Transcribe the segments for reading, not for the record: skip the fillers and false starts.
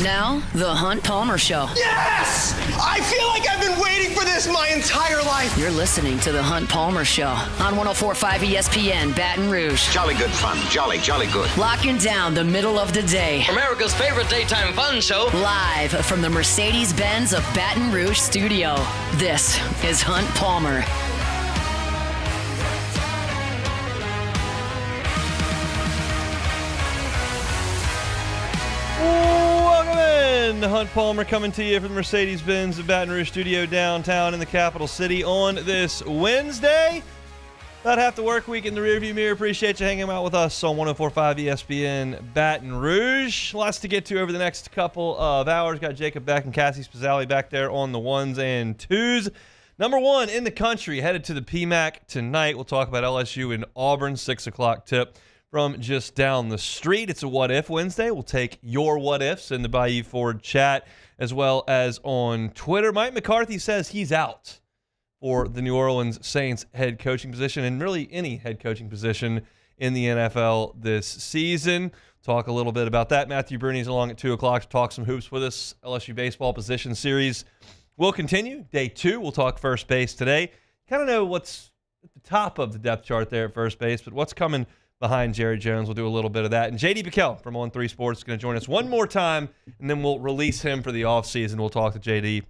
Now, The Hunt Palmer Show. Yes! I feel like I've been waiting for this my entire life. You're listening to The Hunt Palmer Show on 104.5 ESPN Baton Rouge. Jolly good fun. Jolly good. Locking down the middle of the day. America's favorite daytime fun show. Live from the Mercedes-Benz of Baton Rouge studio. This is Hunt Palmer. Welcome in. Hunt Palmer coming to you from the Mercedes-Benz of Baton Rouge studio downtown in the capital city on this Wednesday. About half the work week in the rearview mirror. Appreciate you hanging out with us on 104.5 ESPN Baton Rouge. Lots to get to over the next couple of hours. Got Jacob Beck and Cassie Spazzali back there on the ones and twos. Number one in the country headed to the PMAC tonight. We'll talk about LSU and Auburn, 6 o'clock tip from just down the street. It's a What If Wednesday. We'll take your what ifs in the Bayou Ford chat as well as on Twitter. Mike McCarthy says he's out for the New Orleans Saints head coaching position and really any head coaching position in the NFL this season. Talk a little bit about that. Matthew Brune is along at 2 o'clock to talk some hoops with us. LSU baseball position series will continue. Day 2, we'll talk first base today. Kind of know what's at the top of the depth chart there at first base, but what's coming behind Jerry Jones. We'll do a little bit of that. And JD PicKell from On3 Sports is going to join us one more time, and then we'll release him for the offseason. We'll talk to JD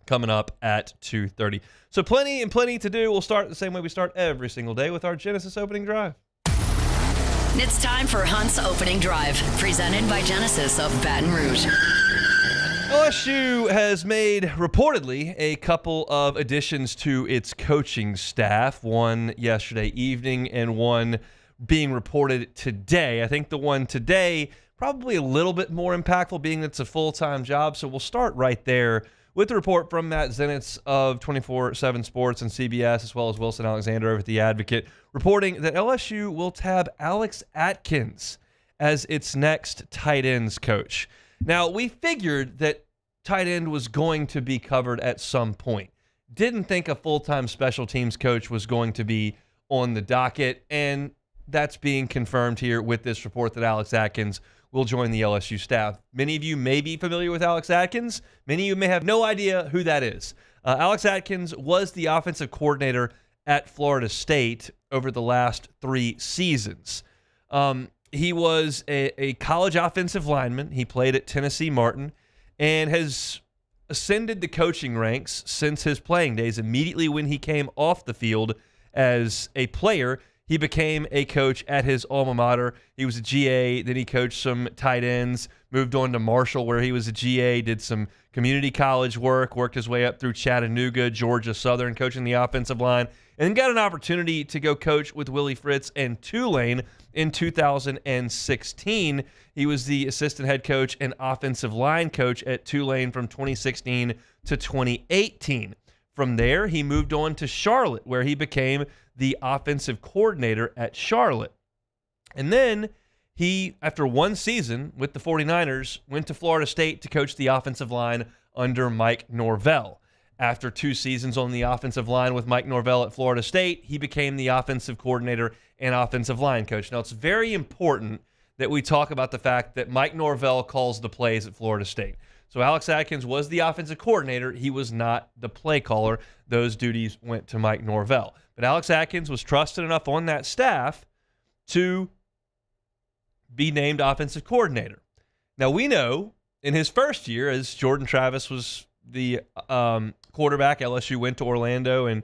coming up at 2:30. So plenty to do. We'll start the same way we start every single day with our Genesis opening drive. It's time for Hunt's Opening Drive, presented by Genesis of Baton Rouge. LSU has made, reportedly, a couple of additions to its coaching staff, one yesterday evening and one being reported today. I think the one today probably a little bit more impactful, being that it's a full-time job. So we'll start right there with the report from Matt Zenitz of 24/7 Sports and CBS, as well as Wilson Alexander over at The Advocate, reporting that LSU will tab Alex Atkins as its next tight ends coach. Now, we figured that tight end was going to be covered at some point. Didn't think a full-time special teams coach was going to be on the docket, and that's being confirmed here with this report that Alex Atkins will join the LSU staff. Many of you may be familiar with Alex Atkins. Many of you may have no idea who that is. Alex Atkins was the offensive coordinator at Florida State over the last 3 seasons. He was a college offensive lineman. He played at Tennessee Martin and has ascended the coaching ranks since his playing days. Immediately when he came off the field as a player, he became a coach at his alma mater. He was a GA, then he coached some tight ends, moved on to Marshall where he was a GA, did some community college work, worked his way up through Chattanooga, Georgia Southern, coaching the offensive line, and then got an opportunity to go coach with Willie Fritz and Tulane in 2016. He was the assistant head coach and offensive line coach at Tulane from 2016 to 2018. From there, he moved on to Charlotte, where he became the offensive coordinator at Charlotte. And then he, after 1 season with the 49ers, went to Florida State to coach the offensive line under Mike Norvell. After 2 seasons on the offensive line with Mike Norvell at Florida State, he became the offensive coordinator and offensive line coach. Now, it's very important that we talk about the fact that Mike Norvell calls the plays at Florida State. So Alex Atkins was the offensive coordinator. He was not the play caller. Those duties went to Mike Norvell. But Alex Atkins was trusted enough on that staff to be named offensive coordinator. Now, we know in his first year, as Jordan Travis was the quarterback, LSU went to Orlando and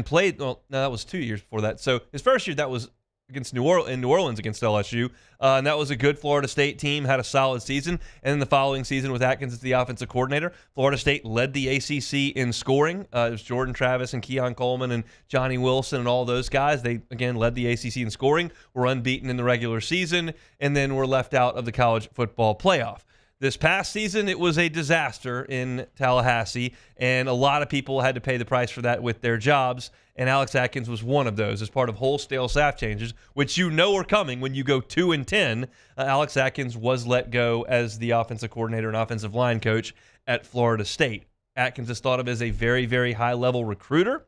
played. Well, no, that was 2 years before that. So his first year, that was against New Orleans against LSU, and that was a good Florida State team, had a solid season. And then the following season with Atkins as the offensive coordinator, Florida State led the ACC in scoring. It was Jordan Travis and Keon Coleman and Johnny Wilson and all those guys. They, again, led the ACC in scoring, were unbeaten in the regular season, and then were left out of the college football playoff. This past season, it was a disaster in Tallahassee, and a lot of people had to pay the price for that with their jobs, and Alex Atkins was one of those as part of wholesale staff changes, which you know are coming when you go 2-10. Alex Atkins was let go as the offensive coordinator and offensive line coach at Florida State. Atkins is thought of as a very, very high-level recruiter.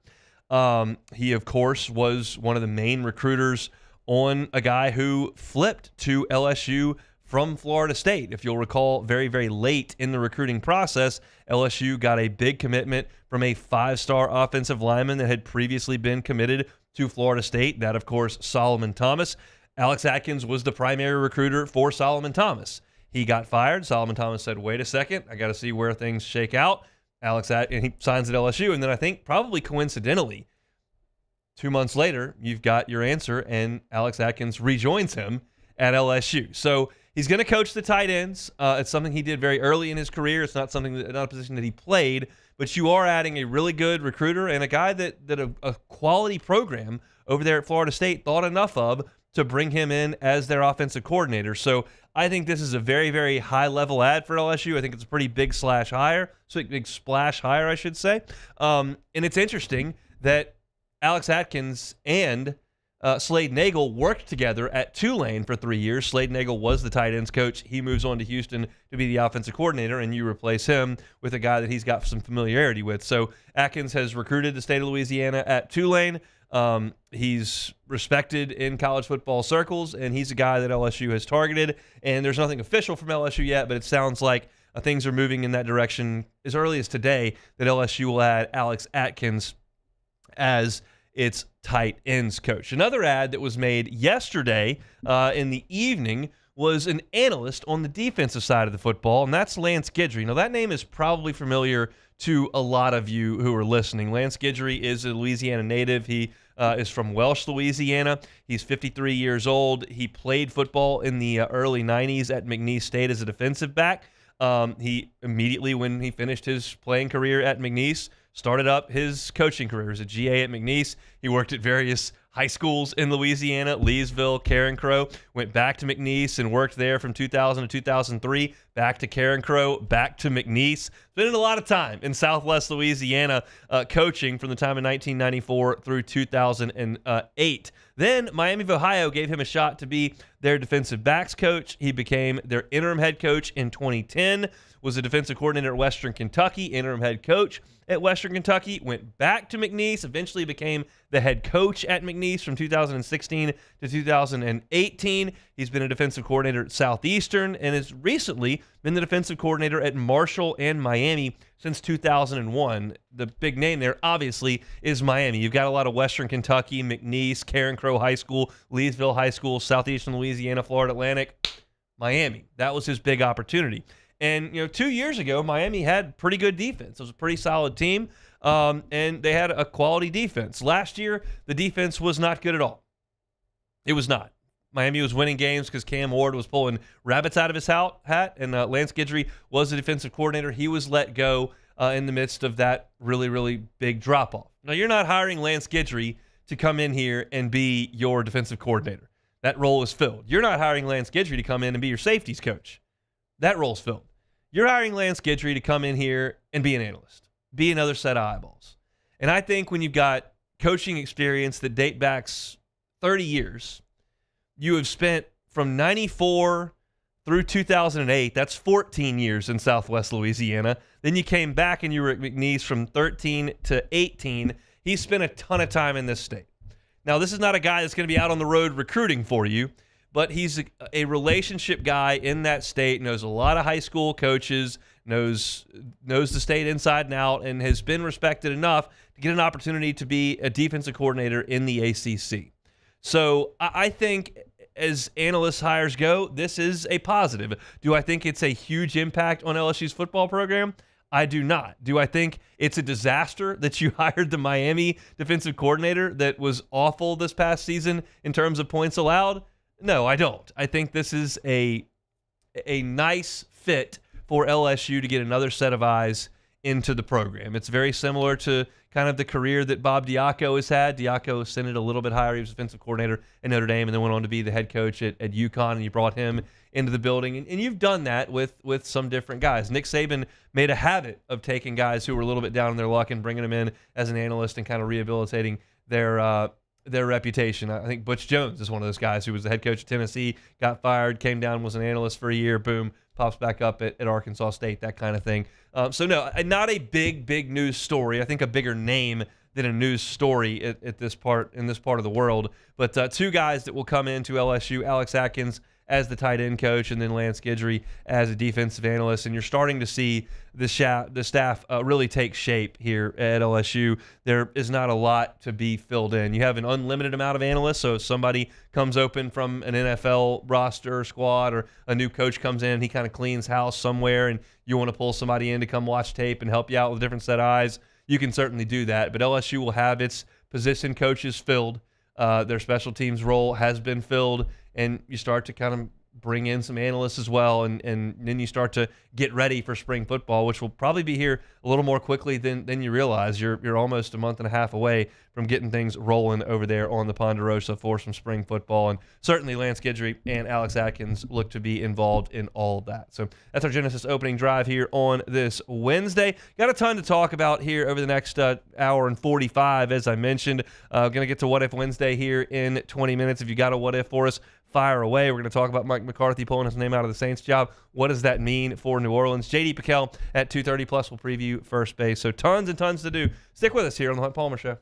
He, of course, was one of the main recruiters on a guy who flipped to LSU from Florida State. If you'll recall, very, very late in the recruiting process, LSU got a big commitment from a 5-star offensive lineman that had previously been committed to Florida State. That, of course, Solomon Thomas. Alex Atkins was the primary recruiter for Solomon Thomas. He got fired. Solomon Thomas said, wait a second, I got to see where things shake out. And he signs at LSU. And then I think probably coincidentally, 2 months later, you've got your answer, and Alex Atkins rejoins him at LSU. So he's going to coach the tight ends. It's something he did very early in his career. It's not not a position that he played, but you are adding a really good recruiter and a guy that a quality program over there at Florida State thought enough of to bring him in as their offensive coordinator. So I think this is a very, very high-level ad for LSU. I think it's a pretty big splash hire, I should say. And it's interesting that Alex Atkins and Slade Nagel worked together at Tulane for 3 years. Slade Nagel was the tight ends coach. He moves on to Houston to be the offensive coordinator, and you replace him with a guy that he's got some familiarity with. So Atkins has recruited the state of Louisiana at Tulane. He's respected in college football circles, and he's a guy that LSU has targeted. And there's nothing official from LSU yet, but it sounds like things are moving in that direction as early as today, that LSU will add Alex Atkins as its tight ends coach. Another ad that was made yesterday in the evening was an analyst on the defensive side of the football, and that's Lance Guidry. Now, that name is probably familiar to a lot of you who are listening. Lance Guidry is a Louisiana native. He is from Welsh, Louisiana. He's 53 years old. He played football in the early 90s at McNeese State as a defensive back. He immediately, when he finished his playing career at McNeese, started up his coaching career as a GA at McNeese. He worked at various high schools in Louisiana, Leesville, Carencro, went back to McNeese and worked there from 2000 to 2003, back to Carencro, back to McNeese. Spent a lot of time in Southwest Louisiana coaching from the time of 1994 through 2008. Then Miami of Ohio gave him a shot to be their defensive backs coach. He became their interim head coach in 2010, was a defensive coordinator at Western Kentucky, interim head coach at Western Kentucky, went back to McNeese, eventually became the head coach at McNeese from 2016 to 2018. He's been a defensive coordinator at Southeastern and has recently been the defensive coordinator at Marshall and Miami since 2001. The big name there, obviously, is Miami. You've got a lot of Western Kentucky, McNeese, Carencro High School, Leesville High School, Southeastern Louisiana, Florida Atlantic, Miami. That was his big opportunity. And, 2 years ago, Miami had pretty good defense. It was a pretty solid team, and they had a quality defense. Last year, the defense was not good at all. It was not. Miami was winning games because Cam Ward was pulling rabbits out of his hat, and Lance Guidry was the defensive coordinator. He was let go in the midst of that really, really big drop-off. Now, you're not hiring Lance Guidry to come in here and be your defensive coordinator. That role is filled. You're not hiring Lance Guidry to come in and be your safeties coach. That role's filled. You're hiring Lance Guidry to come in here and be an analyst, be another set of eyeballs. And I think when you've got coaching experience that date back 30 years, you have spent from 94 through 2008, that's 14 years in Southwest Louisiana. Then you came back and you were at McNeese from 13 to 18. He spent a ton of time in this state. Now, this is not a guy that's going to be out on the road recruiting for you, but he's a relationship guy in that state, knows a lot of high school coaches, knows the state inside and out, and has been respected enough to get an opportunity to be a defensive coordinator in the ACC. So I think as analyst hires go, this is a positive. Do I think it's a huge impact on LSU's football program? I do not. Do I think it's a disaster that you hired the Miami defensive coordinator that was awful this past season in terms of points allowed? No, I don't. I think this is a nice fit for LSU to get another set of eyes into the program. It's very similar to kind of the career that Bob Diaco has had. Diaco ascended a little bit higher. He was defensive coordinator at Notre Dame and then went on to be the head coach at UConn, and you brought him into the building. And you've done that with some different guys. Nick Saban made a habit of taking guys who were a little bit down in their luck and bringing them in as an analyst and kind of rehabilitating their reputation. I think Butch Jones is one of those guys who was the head coach of Tennessee, got fired, came down, was an analyst for a year, boom, pops back up at Arkansas State, that kind of thing. So no, not a big news story. I think a bigger name than a news story in this part of the world. But two guys that will come into LSU, Alex Atkins as the tight end coach, and then Lance Guidry as a defensive analyst. And you're starting to see the staff really take shape here at LSU. There is not a lot to be filled in. You have an unlimited amount of analysts, so if somebody comes open from an NFL roster or squad, or a new coach comes in, he kind of cleans house somewhere, and you want to pull somebody in to come watch tape and help you out with a different set of eyes, you can certainly do that. But LSU will have its position coaches filled. Their special teams role has been filled, and you start to kind of bring in some analysts as well, and then you start to get ready for spring football, which will probably be here a little more quickly than you realize. You're almost a month and a half away from getting things rolling over there on the Ponderosa for some spring football, and certainly Lance Guidry and Alex Atkins look to be involved in all of that. So that's our Genesis opening drive here on this Wednesday. Got a ton to talk about here over the next hour and 45, as I mentioned. Going to get to What If Wednesday here in 20 minutes. If you got a what if for us, fire away. We're going to talk about Mike McCarthy pulling his name out of the Saints job. What does that mean for New Orleans? JD PicKell at 2:30 plus will preview first base. So tons and tons to do. Stick with us here on the Hunt Palmer Show.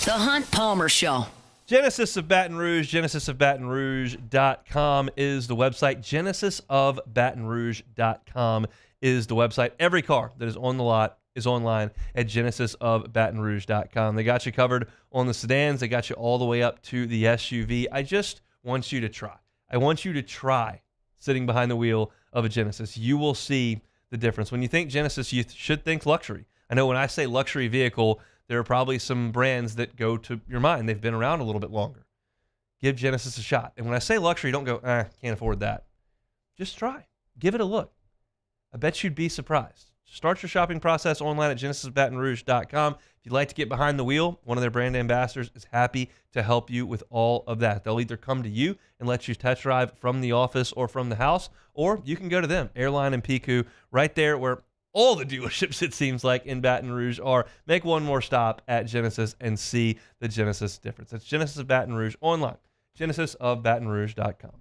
The Hunt Palmer Show. Genesis of Baton Rouge, genesisofbatonrouge.com is the website. Genesisofbatonrouge.com is the website. Every car that is on the lot is online at genesisofbatonrouge.com. They got you covered on the sedans. They got you all the way up to the SUV. I just want you to try. I want you to try sitting behind the wheel of a Genesis. You will see the difference. When you think Genesis, you should think luxury. I know when I say luxury vehicle, there are probably some brands that go to your mind. They've been around a little bit longer. Give Genesis a shot. And when I say luxury, don't go, can't afford that. Just try. Give it a look. I bet you'd be surprised. Start your shopping process online at genesisofbatonrouge.com. If you'd like to get behind the wheel, one of their brand ambassadors is happy to help you with all of that. They'll either come to you and let you test drive from the office or from the house, or you can go to them, Airline and Piku, right there where all the dealerships, it seems like, in Baton Rouge are. Make one more stop at Genesis and see the Genesis difference. That's Genesis of Baton Rouge online, genesisofbatonrouge.com.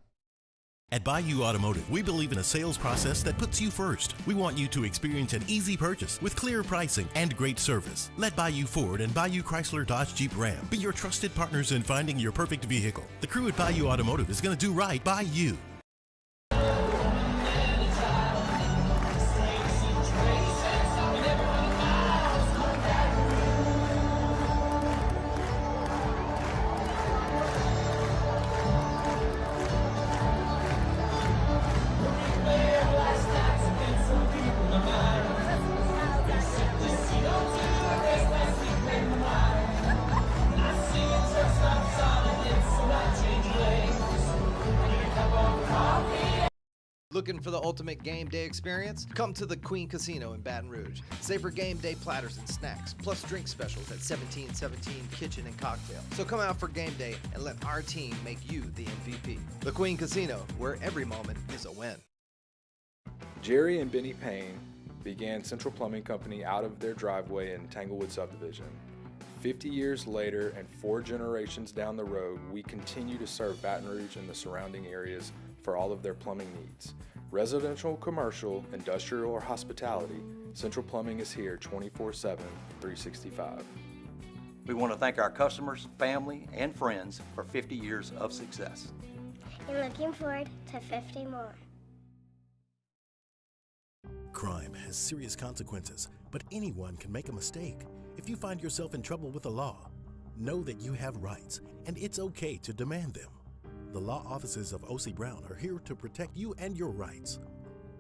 At Bayou Automotive, we believe in a sales process that puts you first. We want you to experience an easy purchase with clear pricing and great service. Let Bayou Ford and Bayou Chrysler Dodge Jeep Ram be your trusted partners in finding your perfect vehicle. The crew at Bayou Automotive is going to do right by you. Looking for the ultimate game day experience? Come to the Queen Casino in Baton Rouge. Savor game day platters and snacks, plus drink specials at 1717 Kitchen and Cocktail. So come out for game day and let our team make you the MVP. The Queen Casino, where every moment is a win. Jerry and Benny Payne began Central Plumbing Company out of their driveway in Tanglewood subdivision. 50 years later and 4 generations down the road, we continue to serve Baton Rouge and the surrounding areas for all of their plumbing needs. Residential, commercial, industrial, or hospitality, Central Plumbing is here 24/7, 365. We want to thank our customers, family, and friends for 50 years of success. And looking forward to 50 more. Crime has serious consequences, but anyone can make a mistake. If you find yourself in trouble with the law, know that you have rights, and it's okay to demand them. The law offices of O.C. Brown are here to protect you and your rights.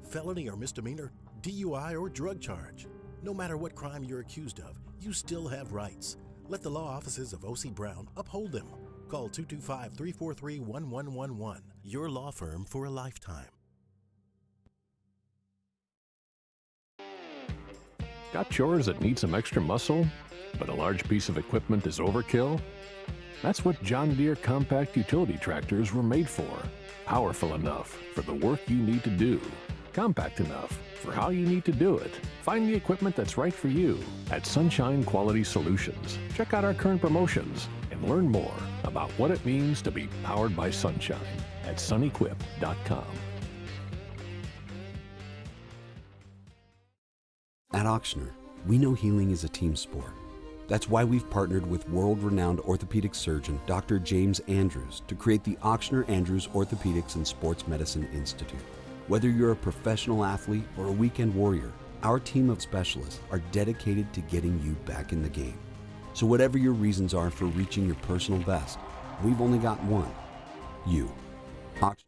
Felony or misdemeanor, DUI or drug charge. No matter what crime you're accused of, you still have rights. Let the law offices of O.C. Brown uphold them. Call 225-343-1111. Your law firm for a lifetime. Got chores that need some extra muscle, but a large piece of equipment is overkill? That's what John Deere compact utility tractors were made for. Powerful enough for the work you need to do. Compact enough for how you need to do it. Find the equipment that's right for you at Sunshine Quality Solutions. Check out our current promotions and learn more about what it means to be powered by sunshine at sunequip.com. At Ochsner, we know healing is a team sport. That's why we've partnered with world-renowned orthopedic surgeon Dr. James Andrews to create the Ochsner Andrews Orthopedics and Sports Medicine Institute. Whether you're a professional athlete or a weekend warrior, our team of specialists are dedicated to getting you back in the game. So whatever your reasons are for reaching your personal best, we've only got one: you. Ochsner.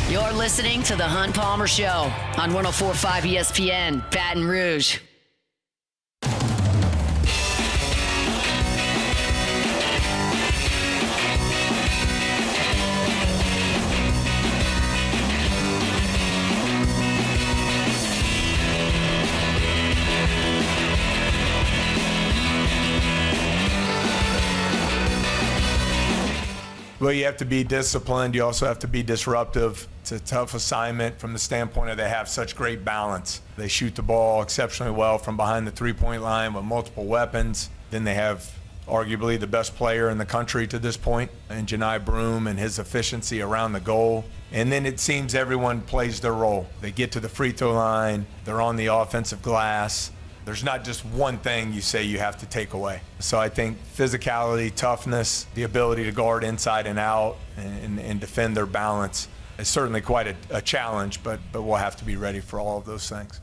You're listening to The Hunt Palmer Show on 104.5 ESPN, Baton Rouge. Well, you have to be disciplined. You also have to be disruptive. It's a tough assignment from the standpoint of they have such great balance. They shoot the ball exceptionally well from behind the three-point line with multiple weapons. Then they have arguably the best player in the country to this point, and JD Brune and his efficiency around the goal. And then it seems everyone plays their role. They get to the free throw line. They're on the offensive glass. There's not just one thing you say you have to take away. So I think physicality, toughness, the ability to guard inside and out and defend their balance is certainly quite a challenge, but we'll have to be ready for all of those things.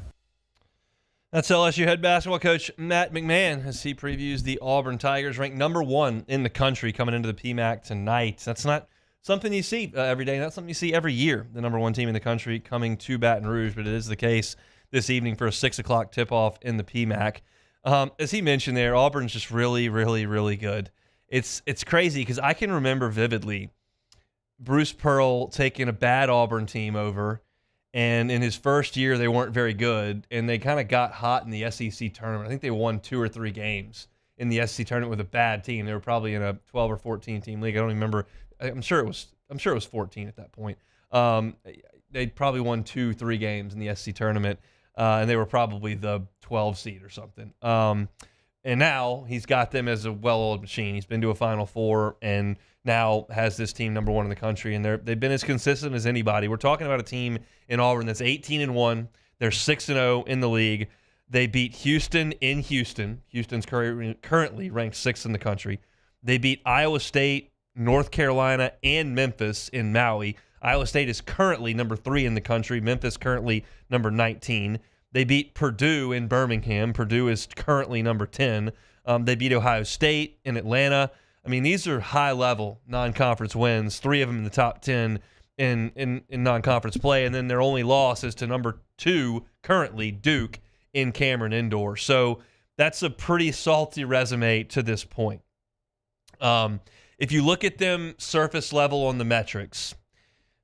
That's LSU head basketball coach Matt McMahon as he previews the Auburn Tigers, ranked number 1 in the country coming into the PMAC tonight. That's not something you see every day. Not something you see every year, the number 1 team in the country coming to Baton Rouge, but it is the case this evening for a 6 o'clock tip-off in the PMAC. As he mentioned there, Auburn's just really, really, really good. It's crazy because I can remember vividly Bruce Pearl taking a bad Auburn team over, and in his first year they weren't very good, and they kind of got hot in the SEC tournament. I think they won 2 or 3 games in the SEC tournament with a bad team. They were probably in a 12 or 14 team league. I don't even remember. I'm sure it was 14 at that point. They probably won 2-3 games in the SEC tournament. And they were probably the 12 seed or something. And now he's got them as a well-oiled machine. He's been to a Final Four and now has this team number 1 in the country. And they've been as consistent as anybody. We're talking about a team in Auburn that's 18-1. They're 6-0 in the league. They beat Houston in Houston. Houston's currently ranked 6th in the country. They beat Iowa State, North Carolina, and Memphis in Maui. Iowa State is currently number 3 in the country. Memphis currently number 19. They beat Purdue in Birmingham. Purdue is currently number 10. They beat Ohio State in Atlanta. I mean, these are high-level non-conference wins, 3 of them in the top 10 in non-conference play, and then their only loss is to number 2, currently, Duke, in Cameron Indoor. So that's a pretty salty resume to this point. If you look at them surface level on the metrics,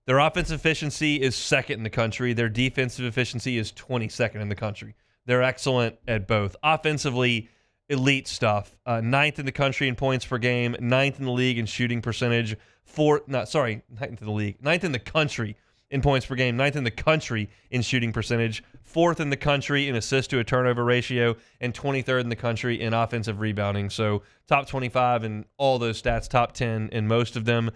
their offensive efficiency is 2nd in the country. Their defensive efficiency is 22nd in the country. They're excellent at both. Offensively, elite stuff. 9th in the country in points per game, 9th in the league in shooting percentage, 9th in the league, 9th in the country in points per game, 9th in the country in shooting percentage, 4th in the country in assist to a turnover ratio, and 23rd in the country in offensive rebounding. So top 25 in all those stats, top 10 in most of them.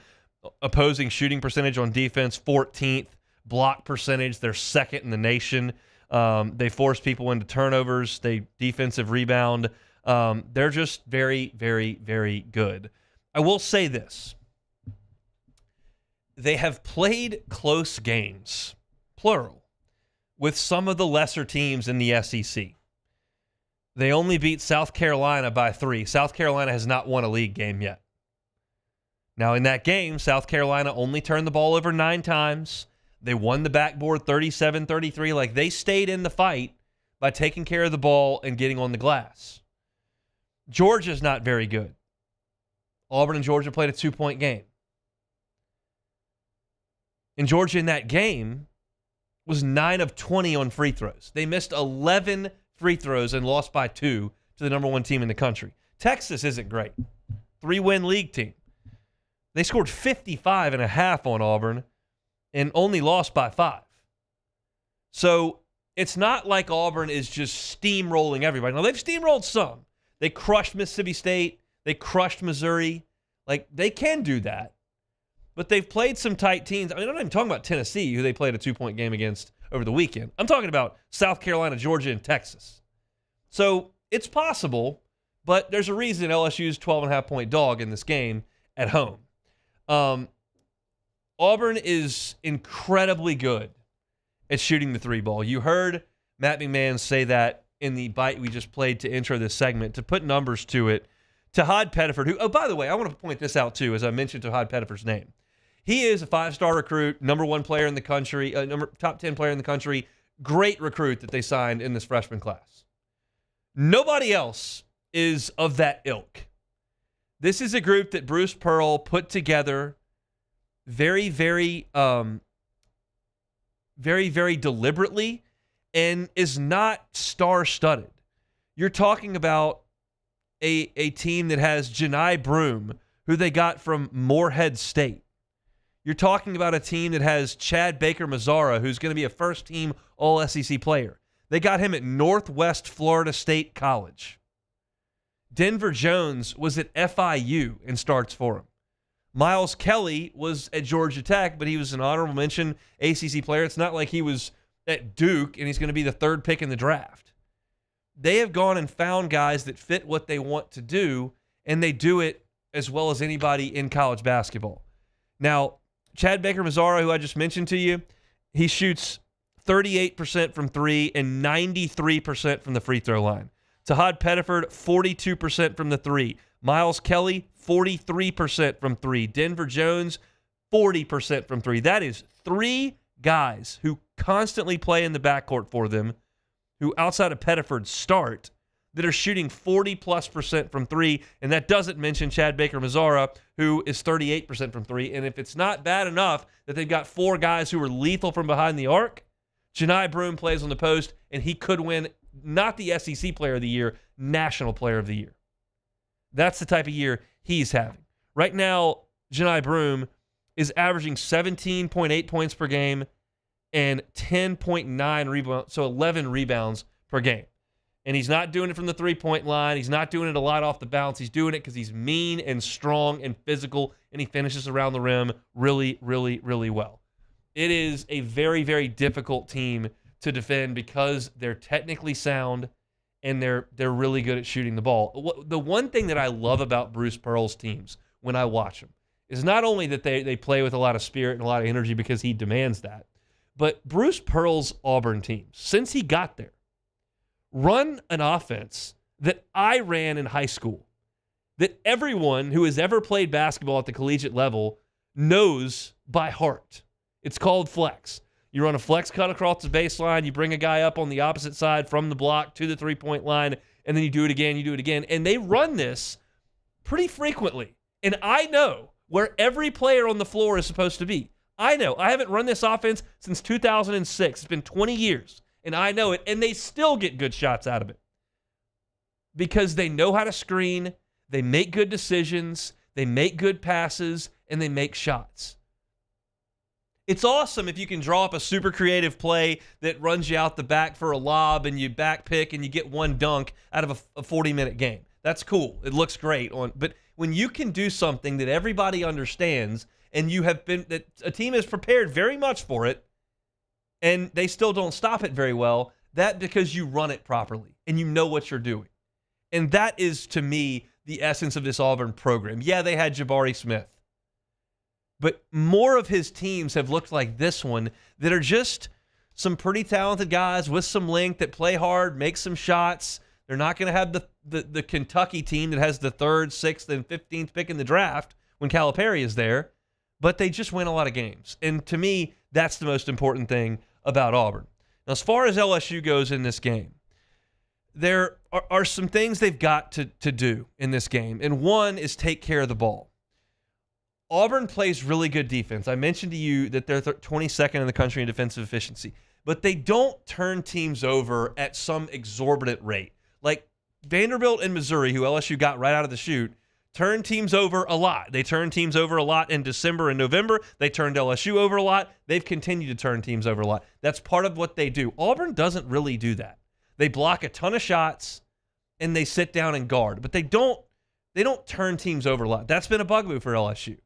Opposing shooting percentage on defense, 14th. Block percentage, they're 2nd in the nation. They force people into turnovers. They defensive rebound. They're just very, very, very good. I will say this. They have played close games, plural, with some of the lesser teams in the SEC. They only beat South Carolina by 3. South Carolina has not won a league game yet. Now, in that game, South Carolina only turned the ball over 9 times. They won the backboard 37-33. Like, they stayed in the fight by taking care of the ball and getting on the glass. Georgia's not very good. Auburn and Georgia played a 2-point game. And Georgia in that game was 9 of 20 on free throws. They missed 11 free throws and lost by 2 to the number 1 team in the country. Texas isn't great. 3-win league team. They scored 55.5 on Auburn and only lost by 5. So it's not like Auburn is just steamrolling everybody. Now, they've steamrolled some. They crushed Mississippi State. They crushed Missouri. Like, they can do that. But they've played some tight teams. I mean, I'm not even talking about Tennessee, who they played a 2-point game against over the weekend. I'm talking about South Carolina, Georgia, and Texas. So It's possible, but there's a reason LSU's 12.5-point dog in this game at home. Auburn is incredibly good at shooting the three ball. You heard Matt McMahon say that in the bite we just played to intro this segment. To put numbers to it, Tahad Pettiford, who, oh, by the way, I want to point this out too, as I mentioned Tahad Pettiford's name. He is a 5-star recruit, number 1 player in the country, top 10 player in the country, great recruit that they signed in this freshman class. Nobody else is of that ilk. This is a group that Bruce Pearl put together very, very deliberately and is not star-studded. You're talking about a team that has Janai Broome, who they got from Morehead State. You're talking about a team that has Chad Baker-Mazara, who's going to be a first-team All-SEC player. They got him at Northwest Florida State College. Denver Jones was at FIU and starts for him. Miles Kelly was at Georgia Tech, but he was an honorable mention ACC player. It's not like he was at Duke and he's going to be the 3rd pick in the draft. They have gone and found guys that fit what they want to do, and they do it as well as anybody in college basketball. Now, Chad Baker-Mazara, who I just mentioned to you, he shoots 38% from 3 and 93% from the free throw line. Tahad Pettiford, 42% from the 3. Miles Kelly, 43% from 3. Denver Jones, 40% from 3. That is 3 guys who constantly play in the backcourt for them, who outside of Pettiford start, that are shooting 40+% from 3, and that doesn't mention Chad Baker-Mazara, who is 38% from 3. And if it's not bad enough that they've got 4 guys who are lethal from behind the arc, Janai Broome plays on the post, and he could win not the SEC Player of the Year, National Player of the Year. That's the type of year he's having. Right now, Janai Broome is averaging 17.8 points per game and 10.9 rebounds, so 11 rebounds per game. And he's not doing it from the three-point line. He's not doing it a lot off the bounce. He's doing it because he's mean and strong and physical, and he finishes around the rim really, really, really well. It is a very, very difficult team to defend because they're technically sound and they're really good at shooting the ball. The one thing that I love about Bruce Pearl's teams when I watch them is not only that they play with a lot of spirit and a lot of energy because he demands that, but Bruce Pearl's Auburn teams, since he got there, run an offense that I ran in high school, that everyone who has ever played basketball at the collegiate level knows by heart. It's called flex. You run a flex cut across the baseline, you bring a guy up on the opposite side from the block to the three-point line, and then you do it again. And they run this pretty frequently. And I know where every player on the floor is supposed to be. I know. I haven't run this offense since 2006. It's been 20 years. And I know it, and they still get good shots out of it because they know how to screen, they make good decisions, they make good passes, and they make shots. It's awesome if you can draw up a super creative play that runs you out the back for a lob and you back pick and you get one dunk out of a 40-minute game. That's cool. It looks great. But when you can do something that everybody understands and that a team is prepared very much for it, and they still don't stop it very well, that because you run it properly and you know what you're doing. And that is, to me, the essence of this Auburn program. Yeah, they had Jabari Smith. But more of his teams have looked like this one that are just some pretty talented guys with some length that play hard, make some shots. They're not going to have the Kentucky team that has the 3rd, 6th, and 15th pick in the draft when Calipari is there. But they just win a lot of games. And to me, that's the most important thing about Auburn. Now, as far as LSU goes in this game, there are some things they've got to do in this game, and one is take care of the ball. Auburn plays really good defense. I mentioned to you that they're 22nd in the country in defensive efficiency, but they don't turn teams over at some exorbitant rate. Like Vanderbilt and Missouri, who LSU got right out of the chute, turn teams over a lot. They turned teams over a lot in December and November. They turned LSU over a lot. They've continued to turn teams over a lot. That's part of what they do. Auburn doesn't really do that. They block a ton of shots and they sit down and guard, but they don't turn teams over a lot. That's been a bugaboo for LSU.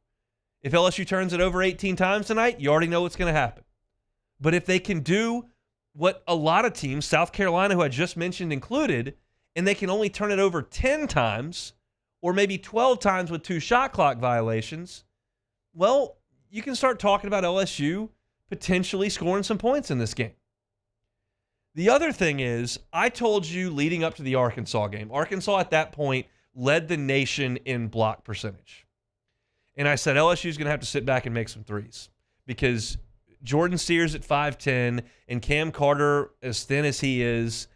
If LSU turns it over 18 times tonight, you already know what's going to happen. But if they can do what a lot of teams, South Carolina, who I just mentioned included, and they can only turn it over 10 times or maybe 12 times with 2 shot clock violations, well, you can start talking about LSU potentially scoring some points in this game. The other thing is, I told you leading up to the Arkansas game, Arkansas at that point led the nation in block percentage. And I said LSU is going to have to sit back and make some threes because Jordan Sears at 5'10", and Cam Carter, as thin as he is,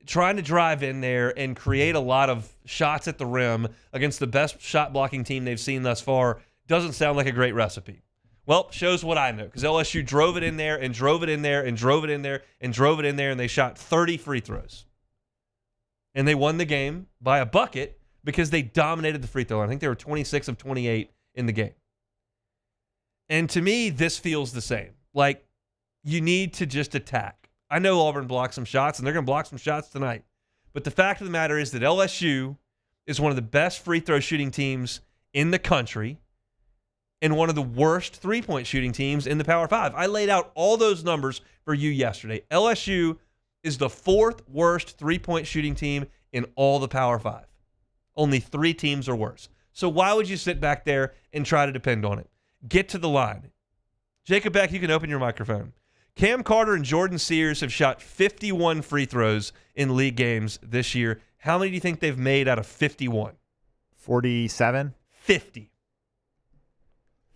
trying to drive in there and create a lot of shots at the rim against the best shot blocking team they've seen thus far doesn't sound like a great recipe. Well, shows what I know, because LSU drove it in there and drove it in there and drove it in there and drove it in there, and they shot 30 free throws. And they won the game by a bucket because they dominated the free throw line. I think they were 26 of 28 in the game. And to me, this feels the same. Like, you need to just attack. I know Auburn blocked some shots, and they're going to block some shots tonight. But the fact of the matter is that LSU is one of the best free throw shooting teams in the country and one of the worst three-point shooting teams in the Power 5. I laid out all those numbers for you yesterday. LSU is the 4th worst three-point shooting team in all the Power 5. Only 3 teams are worse. So why would you sit back there and try to depend on it? Get to the line. Jacob Beck, you can open your microphone. Cam Carter and Jordan Sears have shot 51 free throws in league games this year. How many do you think they've made out of 51? 47? 50.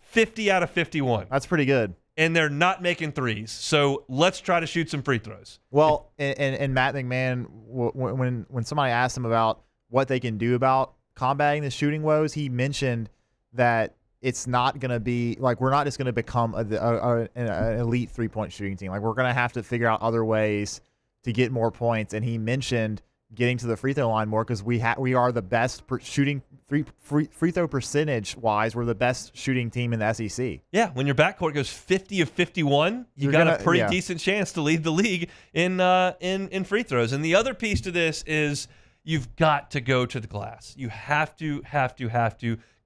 50 out of 51. That's pretty good. And they're not making threes. So let's try to shoot some free throws. Well, and Matt McMahon, when somebody asked him about what they can do about combating the shooting woes, he mentioned that it's not going to be like we're not just going to become an elite three-point shooting team. Like, we're going to have to figure out other ways to get more points. And he mentioned getting to the free throw line more because we are the best shooting free throw percentage wise. We're the best shooting team in the SEC. Yeah, when your backcourt goes 50 of 51, you got a pretty decent chance to lead the league in free throws. And the other piece to this is you've got to go to the glass. You have to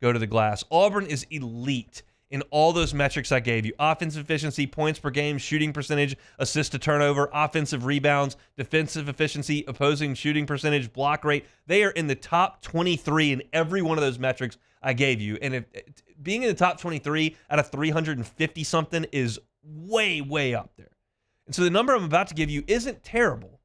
go to the glass. Auburn is elite in all those metrics I gave you. Offensive efficiency, points per game, shooting percentage, assist to turnover, offensive rebounds, defensive efficiency, opposing shooting percentage, block rate. They are in the top 23 in every one of those metrics I gave you. And being in the top 23 out of 350-something is way, way up there. And so the number I'm about to give you isn't terrible,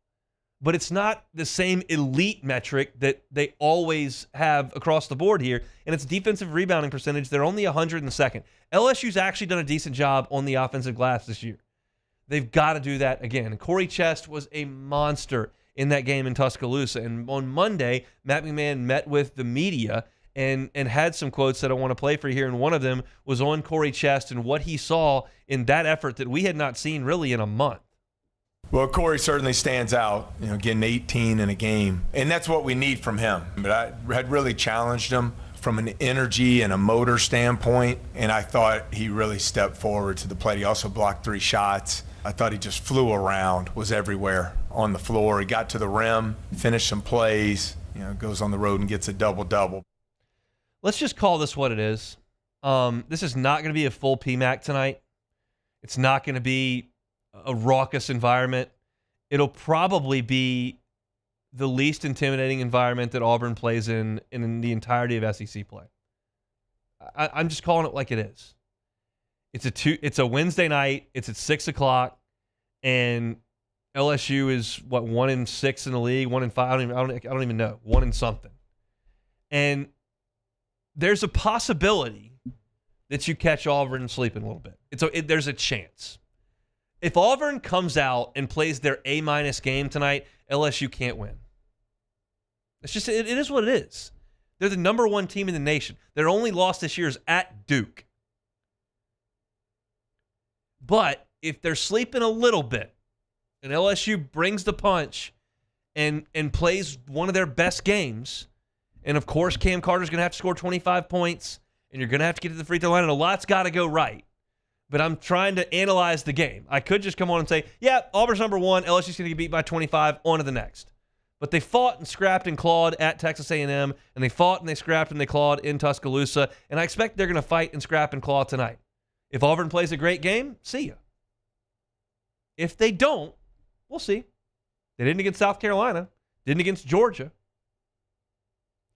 but it's not the same elite metric that they always have across the board here. And it's defensive rebounding percentage. They're only 102nd. LSU's actually done a decent job on the offensive glass this year. They've got to do that again. And Corey Chest was a monster in that game in Tuscaloosa. And on Monday, Matt McMahon met with the media and had some quotes that I want to play for you here. And one of them was on Corey Chest and what he saw in that effort that we had not seen really in a month. Well, Corey certainly stands out, getting 18 in a game. And that's what we need from him. But I had really challenged him from an energy and a motor standpoint, and I thought he really stepped forward to the plate. He also blocked 3 shots. I thought he just flew around, was everywhere on the floor. He got to the rim, finished some plays, goes on the road and gets a double-double. Let's just call this what it is. This is not going to be a full PMAC tonight. It's not going to be a raucous environment. It'll probably be the least intimidating environment that Auburn plays in the entirety of SEC play. I'm just calling it like it is. It's a Wednesday night. It's at 6:00, and LSU is 1-6 in the league, 1-5. I don't even know, 1 and something. And there's a possibility that you catch Auburn sleeping a little bit. There's a chance. If Auburn comes out and plays their A- game tonight, LSU can't win. It's just, it is what it is. They're the number 1 team in the nation. Their only loss this year is at Duke. But if they're sleeping a little bit and LSU brings the punch and plays one of their best games, and of course Cam Carter's going to have to score 25 points, and you're going to have to get to the free throw line, and a lot's got to go right. But I'm trying to analyze the game. I could just come on and say, yeah, Auburn's number 1, LSU's going to get beat by 25, on to the next. But they fought and scrapped and clawed at Texas A&M, and they fought and they scrapped and they clawed in Tuscaloosa, and I expect they're going to fight and scrap and claw tonight. If Auburn plays a great game, see ya. If they don't, we'll see. They didn't against South Carolina, didn't against Georgia,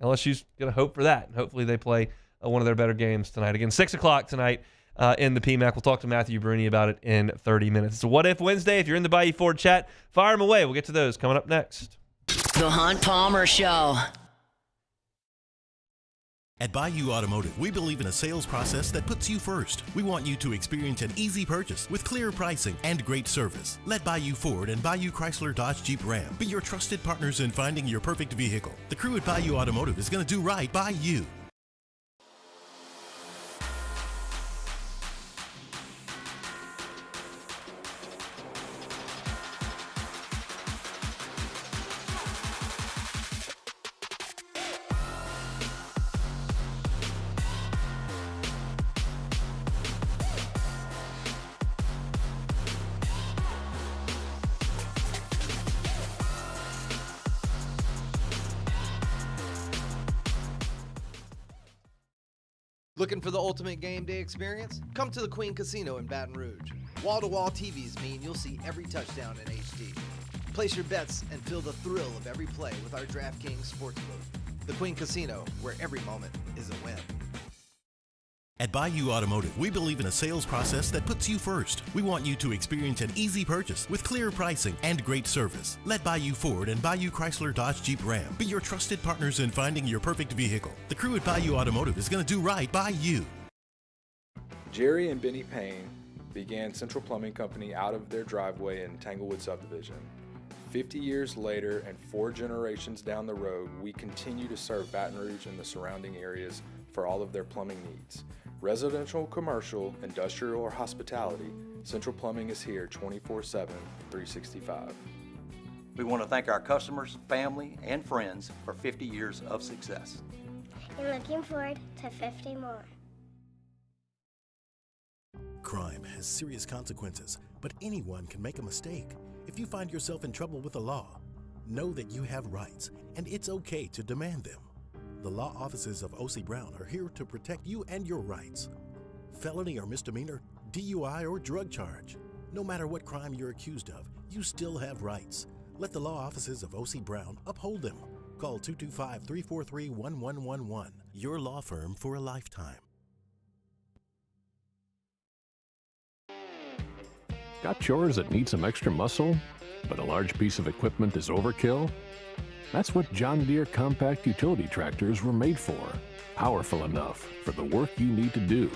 LSU's going to hope for that. And hopefully they play one of their better games tonight. Again, 6 o'clock tonight in the PMAC. We'll talk to Matthew Brune about it in 30 minutes. It's a What If Wednesday. If you're in the Bayou Ford chat, fire them away. We'll get to those coming up next. The Hunt Palmer Show. At Bayou Automotive, we believe in a sales process that puts you first. We want you to experience an easy purchase with clear pricing and great service. Let Bayou Ford and Bayou Chrysler Dodge Jeep Ram be your trusted partners in finding your perfect vehicle. The crew at Bayou Automotive is going to do right by you. Looking for the ultimate game day experience? Come to the Queen Casino in Baton Rouge. Wall-to-wall TVs mean you'll see every touchdown in HD. Place your bets and feel the thrill of every play with our DraftKings Sportsbook. The Queen Casino, where every moment is a win. At Bayou Automotive, we believe in a sales process that puts you first. We want you to experience an easy purchase with clear pricing and great service. Let Bayou Ford and Bayou Chrysler Dodge Jeep Ram be your trusted partners in finding your perfect vehicle. The crew at Bayou Automotive is going to do right by you. Jerry and Benny Payne began Central Plumbing Company out of their driveway in Tanglewood Subdivision. 50 years later and 4 generations down the road, we continue to serve Baton Rouge and the surrounding areas for all of their plumbing needs. Residential, commercial, industrial, or hospitality, Central Plumbing is here 24/7, 365. We want to thank our customers, family, and friends for 50 years of success. And looking forward to 50 more. Crime has serious consequences, but anyone can make a mistake. If you find yourself in trouble with the law, know that you have rights, and it's okay to demand them. The law offices of O.C. Brown are here to protect you and your rights. Felony or misdemeanor, DUI or drug charge. No matter what crime you're accused of, you still have rights. Let the law offices of O.C. Brown uphold them. Call 225-343-1111. Your law firm for a lifetime. Got chores that need some extra muscle, but a large piece of equipment is overkill? That's what John Deere compact utility tractors were made for. Powerful enough for the work you need to do.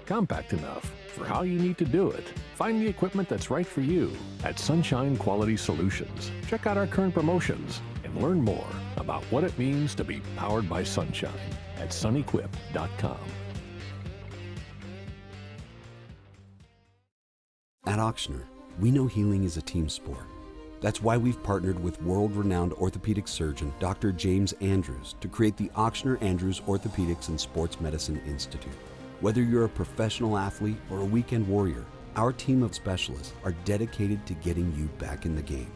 Compact enough for how you need to do it. Find the equipment that's right for you at Sunshine Quality Solutions. Check out our current promotions and learn more about what it means to be powered by sunshine at sunequip.com. At Auctioner, we know healing is a team sport. That's why we've partnered with world-renowned orthopedic surgeon Dr. James Andrews to create the Auctioner Andrews Orthopedics and Sports Medicine Institute. Whether you're a professional athlete or a weekend warrior, our team of specialists are dedicated to getting you back in the game.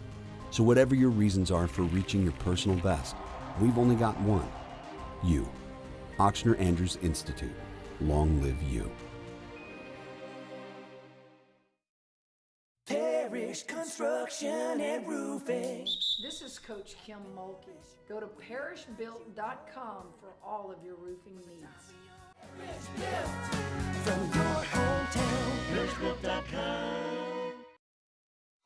So whatever your reasons are for reaching your personal best, we've only got one. You. Auctioner Andrews Institute. Long live you. Parish Construction and Roofing. This is Coach Kim Mulkey. Go to parishbuilt.com for all of your roofing needs. From your hometown, parishbuilt.com.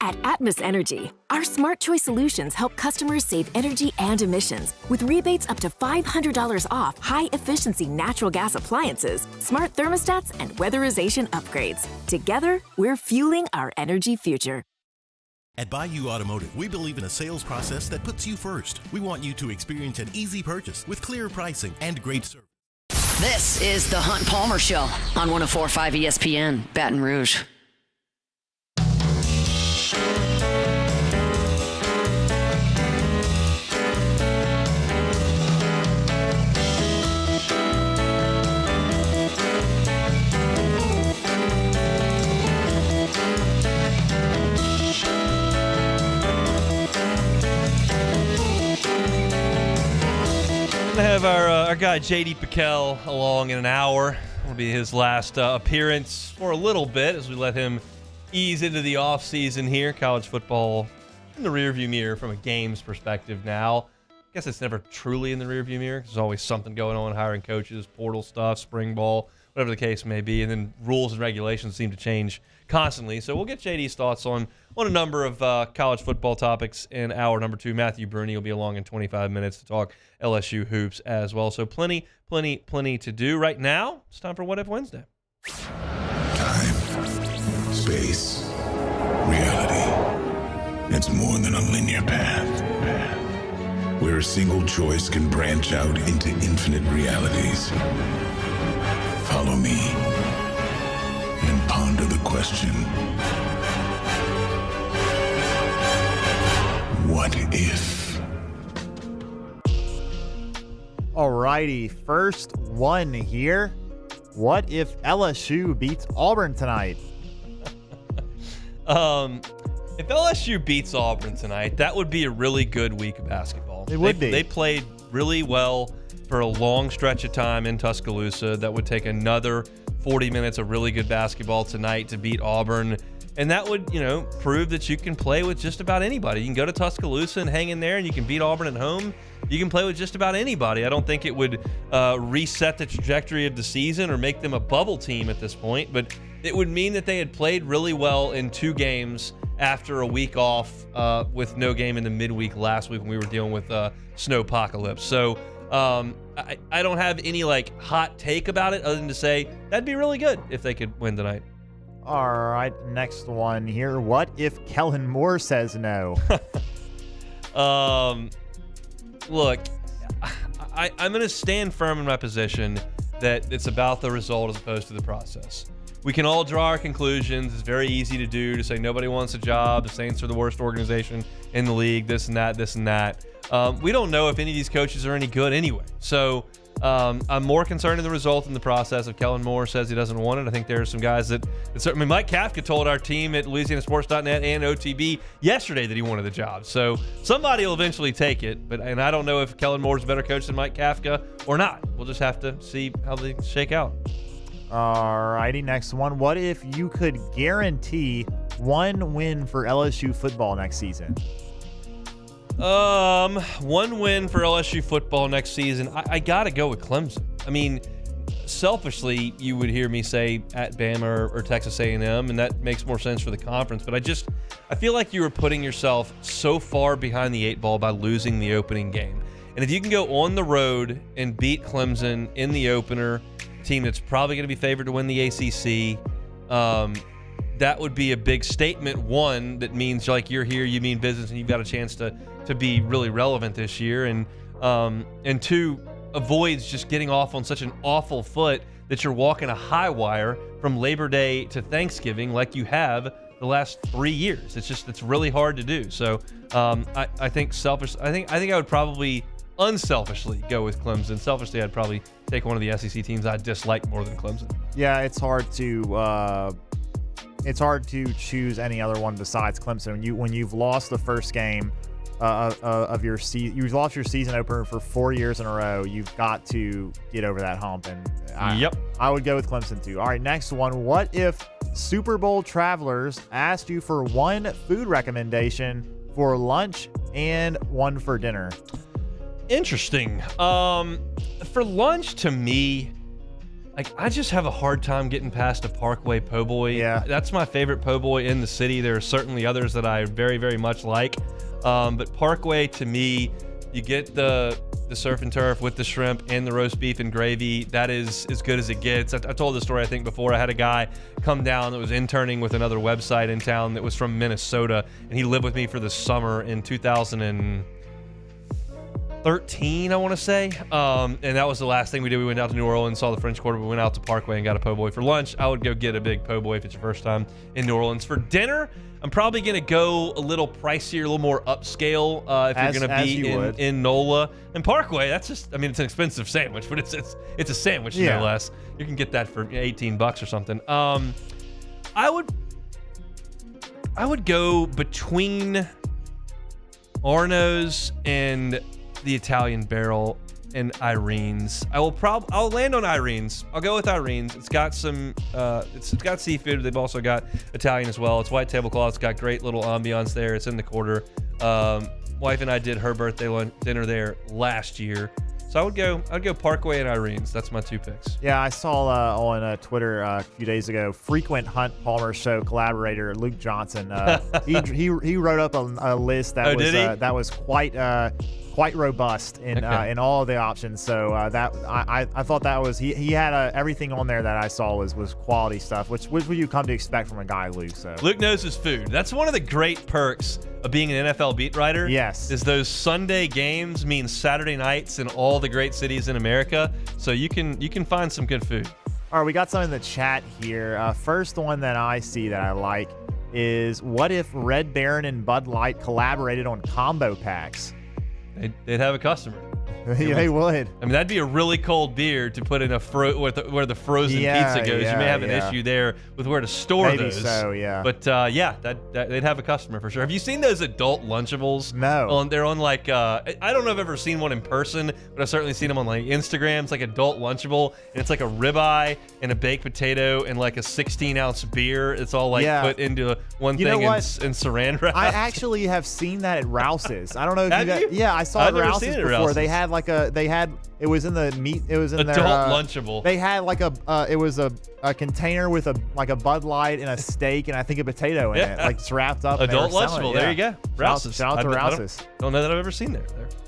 At Atmos Energy, our smart choice solutions help customers save energy and emissions with rebates up to $500 off high-efficiency natural gas appliances, smart thermostats, and weatherization upgrades. Together, we're fueling our energy future. At Bayou Automotive, we believe in a sales process that puts you first. We want you to experience an easy purchase with clear pricing and great service. This is the Hunt Palmer Show on 104.5 ESPN, Baton Rouge. Going to have our guy JD PicKell along in an hour. It'll be his last appearance for a little bit as we let him ease into the offseason here. College football in the rearview mirror from a games perspective now. guess it's never truly in the rearview mirror. There's always something going on, hiring coaches, portal stuff, spring ball, whatever the case may be. And then rules and regulations seem to change constantly. So we'll get JD's thoughts on a number of college football topics in hour number 2. Matthew Brune will be along in 25 minutes to talk LSU hoops as well. So plenty to do. Right now, it's time for What If Wednesday. Time, space, reality. It's more than a linear path. Where a single choice can branch out into infinite realities. Follow me and ponder the question, what if? Alrighty, first one here. What if LSU beats Auburn tonight? If LSU beats Auburn tonight, that would be a really good week of basketball. It would be. They played really well for a long stretch of time in Tuscaloosa. That would take another 40 minutes of really good basketball tonight to beat Auburn. And that would, prove that you can play with just about anybody. You can go to Tuscaloosa and hang in there, and you can beat Auburn at home. You can play with just about anybody. I don't think it would reset the trajectory of the season or make them a bubble team at this point, but it would mean that they had played really well in 2 games after a week off with no game in the midweek last week when we were dealing with snowpocalypse. So I don't have any hot take about it other than to say that'd be really good if they could win tonight. All right, next one here. What if Kellen Moore says no? Look, I'm going to stand firm in my position that it's about the result as opposed to the process. We can all draw our conclusions. It's very easy to do, to say nobody wants a job. The Saints are the worst organization in the league, this and that. We don't know if any of these coaches are any good anyway. So I'm more concerned in the result than the process. If Kellen Moore says he doesn't want it, I think there are some guys that certainly. Mike Kafka told our team at LouisianaSports.net and OTB yesterday that he wanted the job. So somebody will eventually take it. And I don't know if Kellen Moore's a better coach than Mike Kafka or not. We'll just have to see how they shake out. All righty, next one. What if you could guarantee 1 win for LSU football next season? 1 win for LSU football next season. I got to go with Clemson. I mean, selfishly, you would hear me say at Bama or Texas A&M, and that makes more sense for the conference. But I feel like you were putting yourself so far behind the 8 ball by losing the opening game. And if you can go on the road and beat Clemson in the opener, team that's probably going to be favored to win the ACC, that would be a big statement. One, that means you're here, you mean business, and you've got a chance to be really relevant this year. And 2, avoids just getting off on such an awful foot that you're walking a high wire from Labor Day to Thanksgiving like you have the last 3 years. It's really hard to do. So I think I would probably unselfishly go with Clemson. Selfishly, I'd probably take one of the SEC teams I dislike more than Clemson. Yeah, it's hard to choose any other one besides Clemson. When you've lost the first game of your season, you've lost your season opener for 4 years in a row. You've got to get over that hump, and I would go with Clemson too. All right, next one. What if Super Bowl travelers asked you for 1 food recommendation for lunch and 1 for dinner? Interesting. For lunch, to me, I just have a hard time getting past a Parkway po' boy. Yeah. That's my favorite po' boy in the city. There are certainly others that I very, very much like. But Parkway, to me, you get the surf and turf with the shrimp and the roast beef and gravy. That is as good as it gets. I told this story, I think, before. I had a guy come down that was interning with another website in town that was from Minnesota, and he lived with me for the summer in 2013, I want to say. And that was the last thing we did. We went out to New Orleans, saw the French Quarter. We went out to Parkway and got a po' boy for lunch. I would go get a big po' boy if it's your first time in New Orleans. For dinner, I'm probably going to go a little pricier, a little more upscale if you're going to be in NOLA. And Parkway, that's just, it's an expensive sandwich, but it's a sandwich, no less. You can get that for $18 or something. I would go between Arno's and the Italian Barrel and Irene's. I'll land on Irene's. I'll go with Irene's. It's got some it's got seafood. They've also got Italian as well. It's white tablecloth. It's got great little ambiance there. It's in the quarter. wife and I did her birthday dinner there last year. So I'd go Parkway and Irene's. That's my 2 picks. Yeah, I saw on Twitter a few days ago, frequent Hunt Palmer Show collaborator Luke Johnson. He wrote up a list that was quite robust in all of the options. So I thought that was he had everything on there that I saw was quality stuff, which would you come to expect from a guy, Luke. So Luke knows his food. That's one of the great perks of being an NFL beat writer. Yes, is those Sunday games mean Saturday nights in all the great cities in America. So you can find some good food. All right, we got some in the chat here. First one that I see that I like is, what if Red Baron and Bud Light collaborated on combo packs? They'd have a customer. They would. I mean, that'd be a really cold beer to put in where the frozen pizza goes. You may have an issue there with where to store those. Maybe so, yeah. But that they'd have a customer for sure. Have you seen those adult Lunchables? No. They're on like I don't know if I've ever seen one in person, but I've certainly seen them on like Instagram. It's like adult Lunchable, and it's like a ribeye and a baked potato and like a 16-ounce beer. It's all like put into one thing in saran wrap. I actually have seen that at Rouse's. I don't know if have you? Yeah, I saw it at Rouse's before. Rouse's. They had it was in the meat. It was in adult their Lunchable. They had like it was a container with a Bud Light and a steak and I think a potato in it, like it's wrapped up. Adult Lunchable. There you go. Rouse's. Shout out to Rouse's. Don't know that I've ever seen there.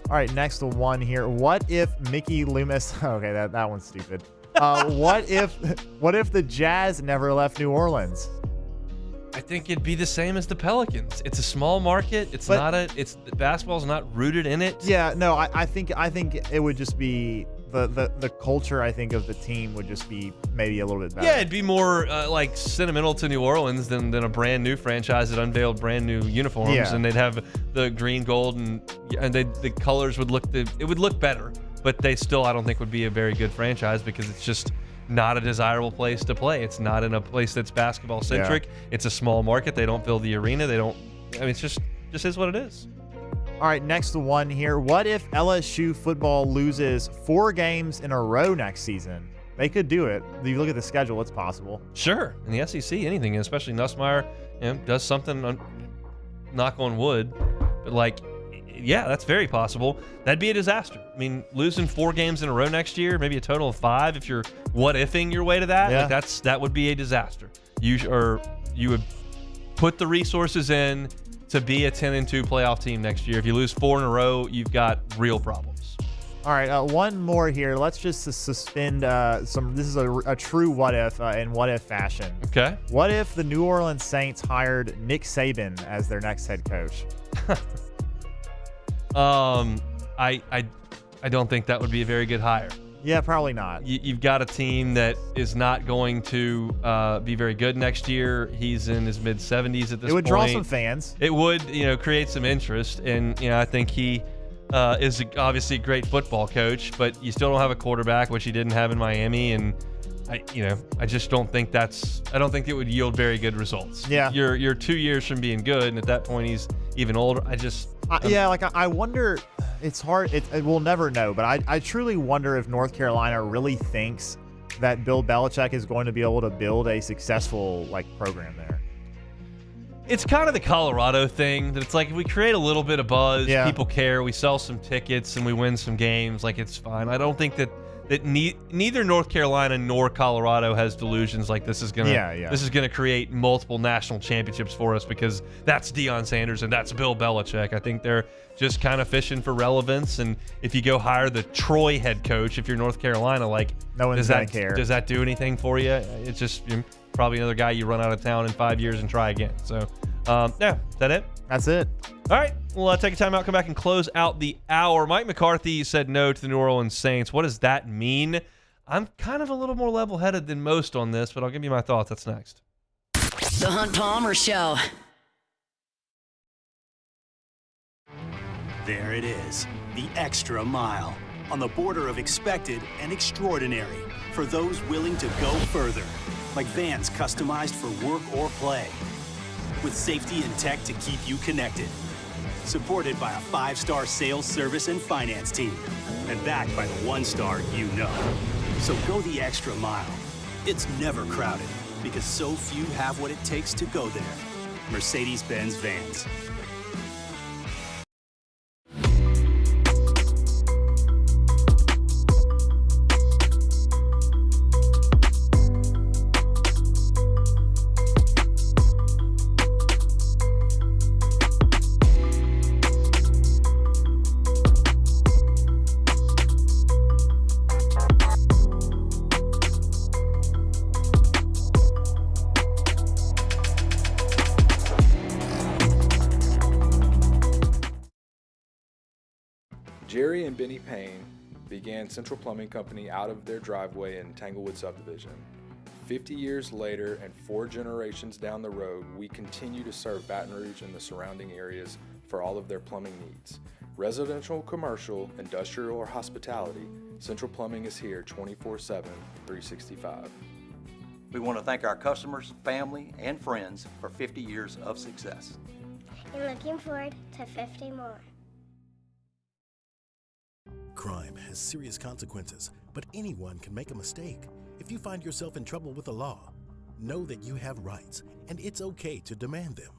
All right, next one here. What if Mickey Loomis? Okay, that one's stupid. What if the Jazz never left New Orleans? I think it'd be the same as the Pelicans. It's a small market. Basketball's not rooted in it. Yeah, no, I think it would just be the culture, I think, of the team would just be maybe a little bit better. Yeah, it'd be more like sentimental to New Orleans than a brand new franchise that unveiled brand new uniforms, and they'd have the green, gold, and the colors would look better. But they still, I don't think, would be a very good franchise because it's just not a desirable place to play. It's not in a place that's basketball centric. Yeah. It's a small market. They don't fill the arena. It's just is what it is. All right, next one here. What if LSU football loses 4 games in a row next season? They could do it. If you look at the schedule, it's possible. Sure. In the SEC, anything, especially Nussmeier, does something, knock on wood. But yeah, that's very possible. That'd be a disaster. I mean, losing 4 games in a row next year, maybe a total of 5 if you're what-ifing your way to that, that would be a disaster. You would put the resources in to be a 10-2 playoff team next year. If you lose 4 in a row, you've got real problems. All right, one more here. Let's just suspend some. This is a true what-if in what-if fashion. Okay. What if the New Orleans Saints hired Nick Saban as their next head coach? I don't think that would be a very good hire. Yeah, probably not. You've got a team that is not going to be very good next year. He's in his mid-70s at this point. It would draw some fans. It would, create some interest, and I think he is obviously a great football coach, but you still don't have a quarterback, which he didn't have in Miami, and I just don't think I don't think it would yield very good results. Yeah. You're 2 years from being good, and at that point he's even older. I wonder. It's hard. We'll never know, but I truly wonder if North Carolina really thinks that Bill Belichick is going to be able to build a successful program there. It's kind of the Colorado thing that it's like if we create a little bit of buzz, people care, we sell some tickets, and we win some games, it's fine. I don't think that neither North Carolina nor Colorado has delusions like this is gonna create multiple national championships for us because that's Deion Sanders and that's Bill Belichick. I think they're just kind of fishing for relevance, and if you go hire the Troy head coach, if you're North Carolina, no one's gonna care. Does that do anything for you? It's just probably another guy you run out of town in 5 years and try again. So, is that it? That's it. All right, we'll take a time out, come back and close out the hour. Mike McCarthy said no to the New Orleans Saints. What does that mean? I'm kind of a little more level-headed than most on this, but I'll give you my thoughts. That's next. The Hunt Palmer Show. There it is, the extra mile, on the border of expected and extraordinary for those willing to go further, like vans customized for work or play, with safety and tech to keep you connected. Supported by a 5-star sales, service, and finance team. And backed by the 1-star you know. So go the extra mile. It's never crowded because so few have what it takes to go there. Mercedes-Benz Vans. Jerry and Benny Payne began Central Plumbing Company out of their driveway in Tanglewood subdivision. 50 years later and 4 generations down the road, we continue to serve Baton Rouge and the surrounding areas for all of their plumbing needs. Residential, commercial, industrial, or hospitality, Central Plumbing is here 24/7, 365. We want to thank our customers, family, and friends for 50 years of success. And looking forward to 50 more. Crime has serious consequences, but anyone can make a mistake. If you find yourself in trouble with the law, know that you have rights, and it's okay to demand them.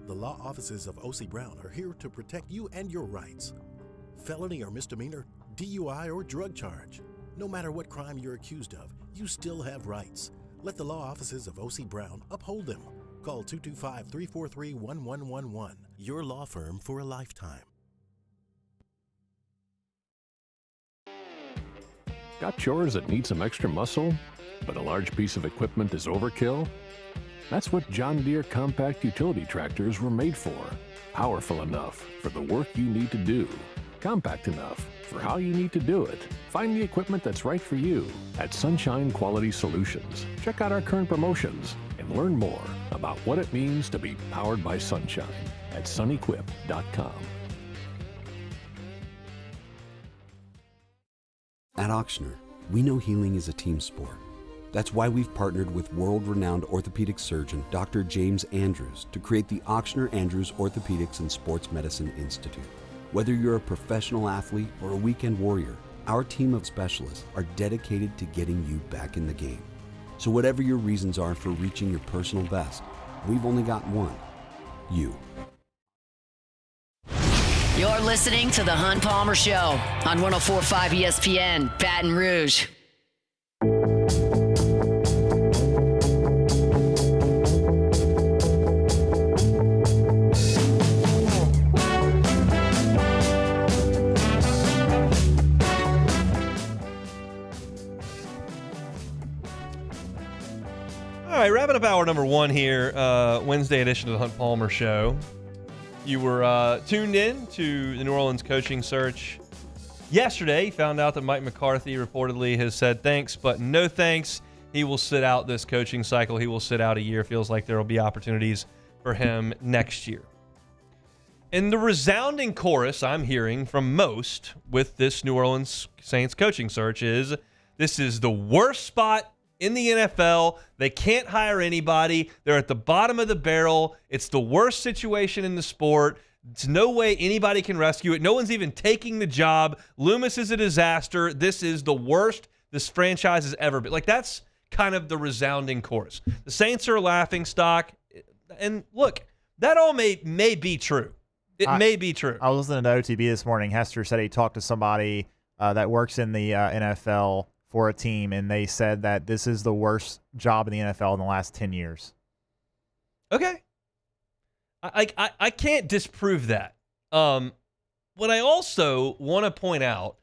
The law offices of O.C. Brown are here to protect you and your rights. Felony or misdemeanor, DUI or drug charge. No matter what crime you're accused of, you still have rights. Let the law offices of O.C. Brown uphold them. Call 225-343-1111. Your law firm for a lifetime. Got chores that need some extra muscle, but a large piece of equipment is overkill? That's what John Deere compact utility tractors were made for. Powerful enough for the work you need to do. Compact enough for how you need to do it. Find the equipment that's right for you at Sunshine Quality Solutions. Check out our current promotions and learn more about what it means to be powered by sunshine at sunequip.com. At Auctioner, we know healing is a team sport. That's why we've partnered with world-renowned orthopedic surgeon Dr. James Andrews to create the Auctioner Andrews Orthopedics and Sports Medicine Institute. Whether you're a professional athlete or a weekend warrior, our team of specialists are dedicated to getting you back in the game. So whatever your reasons are for reaching your personal best, we've only got one: you. You're listening to The Hunt Palmer Show on 104.5 ESPN, Baton Rouge. All right, wrapping up hour number 1 here, Wednesday edition of The Hunt Palmer Show. You were tuned in to the New Orleans coaching search yesterday. Found out that Mike McCarthy reportedly has said thanks, but no thanks. He will sit out this coaching cycle. He will sit out a year. Feels like there will be opportunities for him next year. And the resounding chorus I'm hearing from most with this New Orleans Saints coaching search is, this is the worst spot in the NFL. They can't hire anybody. They're at the bottom of the barrel. It's the worst situation in the sport. There's no way anybody can rescue it. No one's even taking the job. Loomis is a disaster. This is the worst this franchise has ever been. Like, that's kind of the resounding chorus. The Saints are a laughingstock. And look, that all may be true. It may be true. I was listening to OTB this morning. Hester said he talked to somebody that works in the NFL for a team, and they said that this is the worst job in the NFL in the last 10 years. Okay. I can't disprove that. What I also want to point out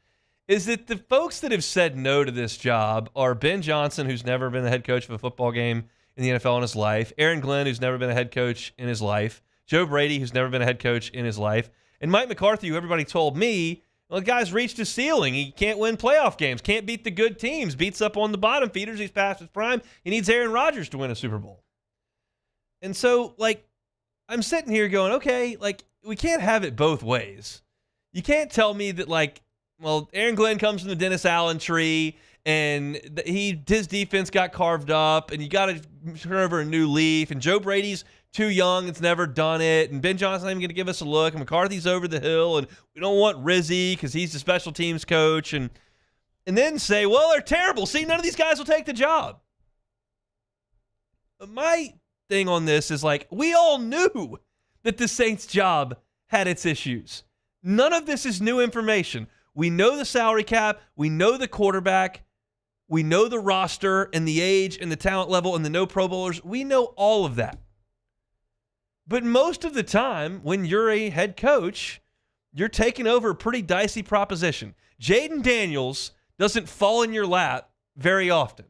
is that the folks that have said no to this job are Ben Johnson, who's never been the head coach of a football game in the NFL in his life, Aaron Glenn, who's never been a head coach in his life, Joe Brady, who's never been a head coach in his life, and Mike McCarthy, who everybody told me, well, the guy's reached his ceiling. He can't win playoff games, can't beat the good teams, beats up on the bottom feeders. He's past his prime. He needs Aaron Rodgers to win a Super Bowl. And so, like, I'm sitting here going, okay, like, we can't have it both ways. You can't tell me that, like, well, Aaron Glenn comes from the Dennis Allen tree, and his defense got carved up, and you got to turn over a new leaf, and Joe Brady's too young, it's never done it, and Ben Johnson's not even going to give us a look, and McCarthy's over the hill, and we don't want Rizzy because he's the special teams coach, and then say, well, they're terrible. See, none of these guys will take the job. My thing on this is, like, we all knew that the Saints' job had its issues. None of this is new information. We know the salary cap. We know the quarterback. We know the roster and the age and the talent level and the no Pro Bowlers. We know all of that. But most of the time, when you're a head coach, you're taking over a pretty dicey proposition. Jaden Daniels doesn't fall in your lap very often,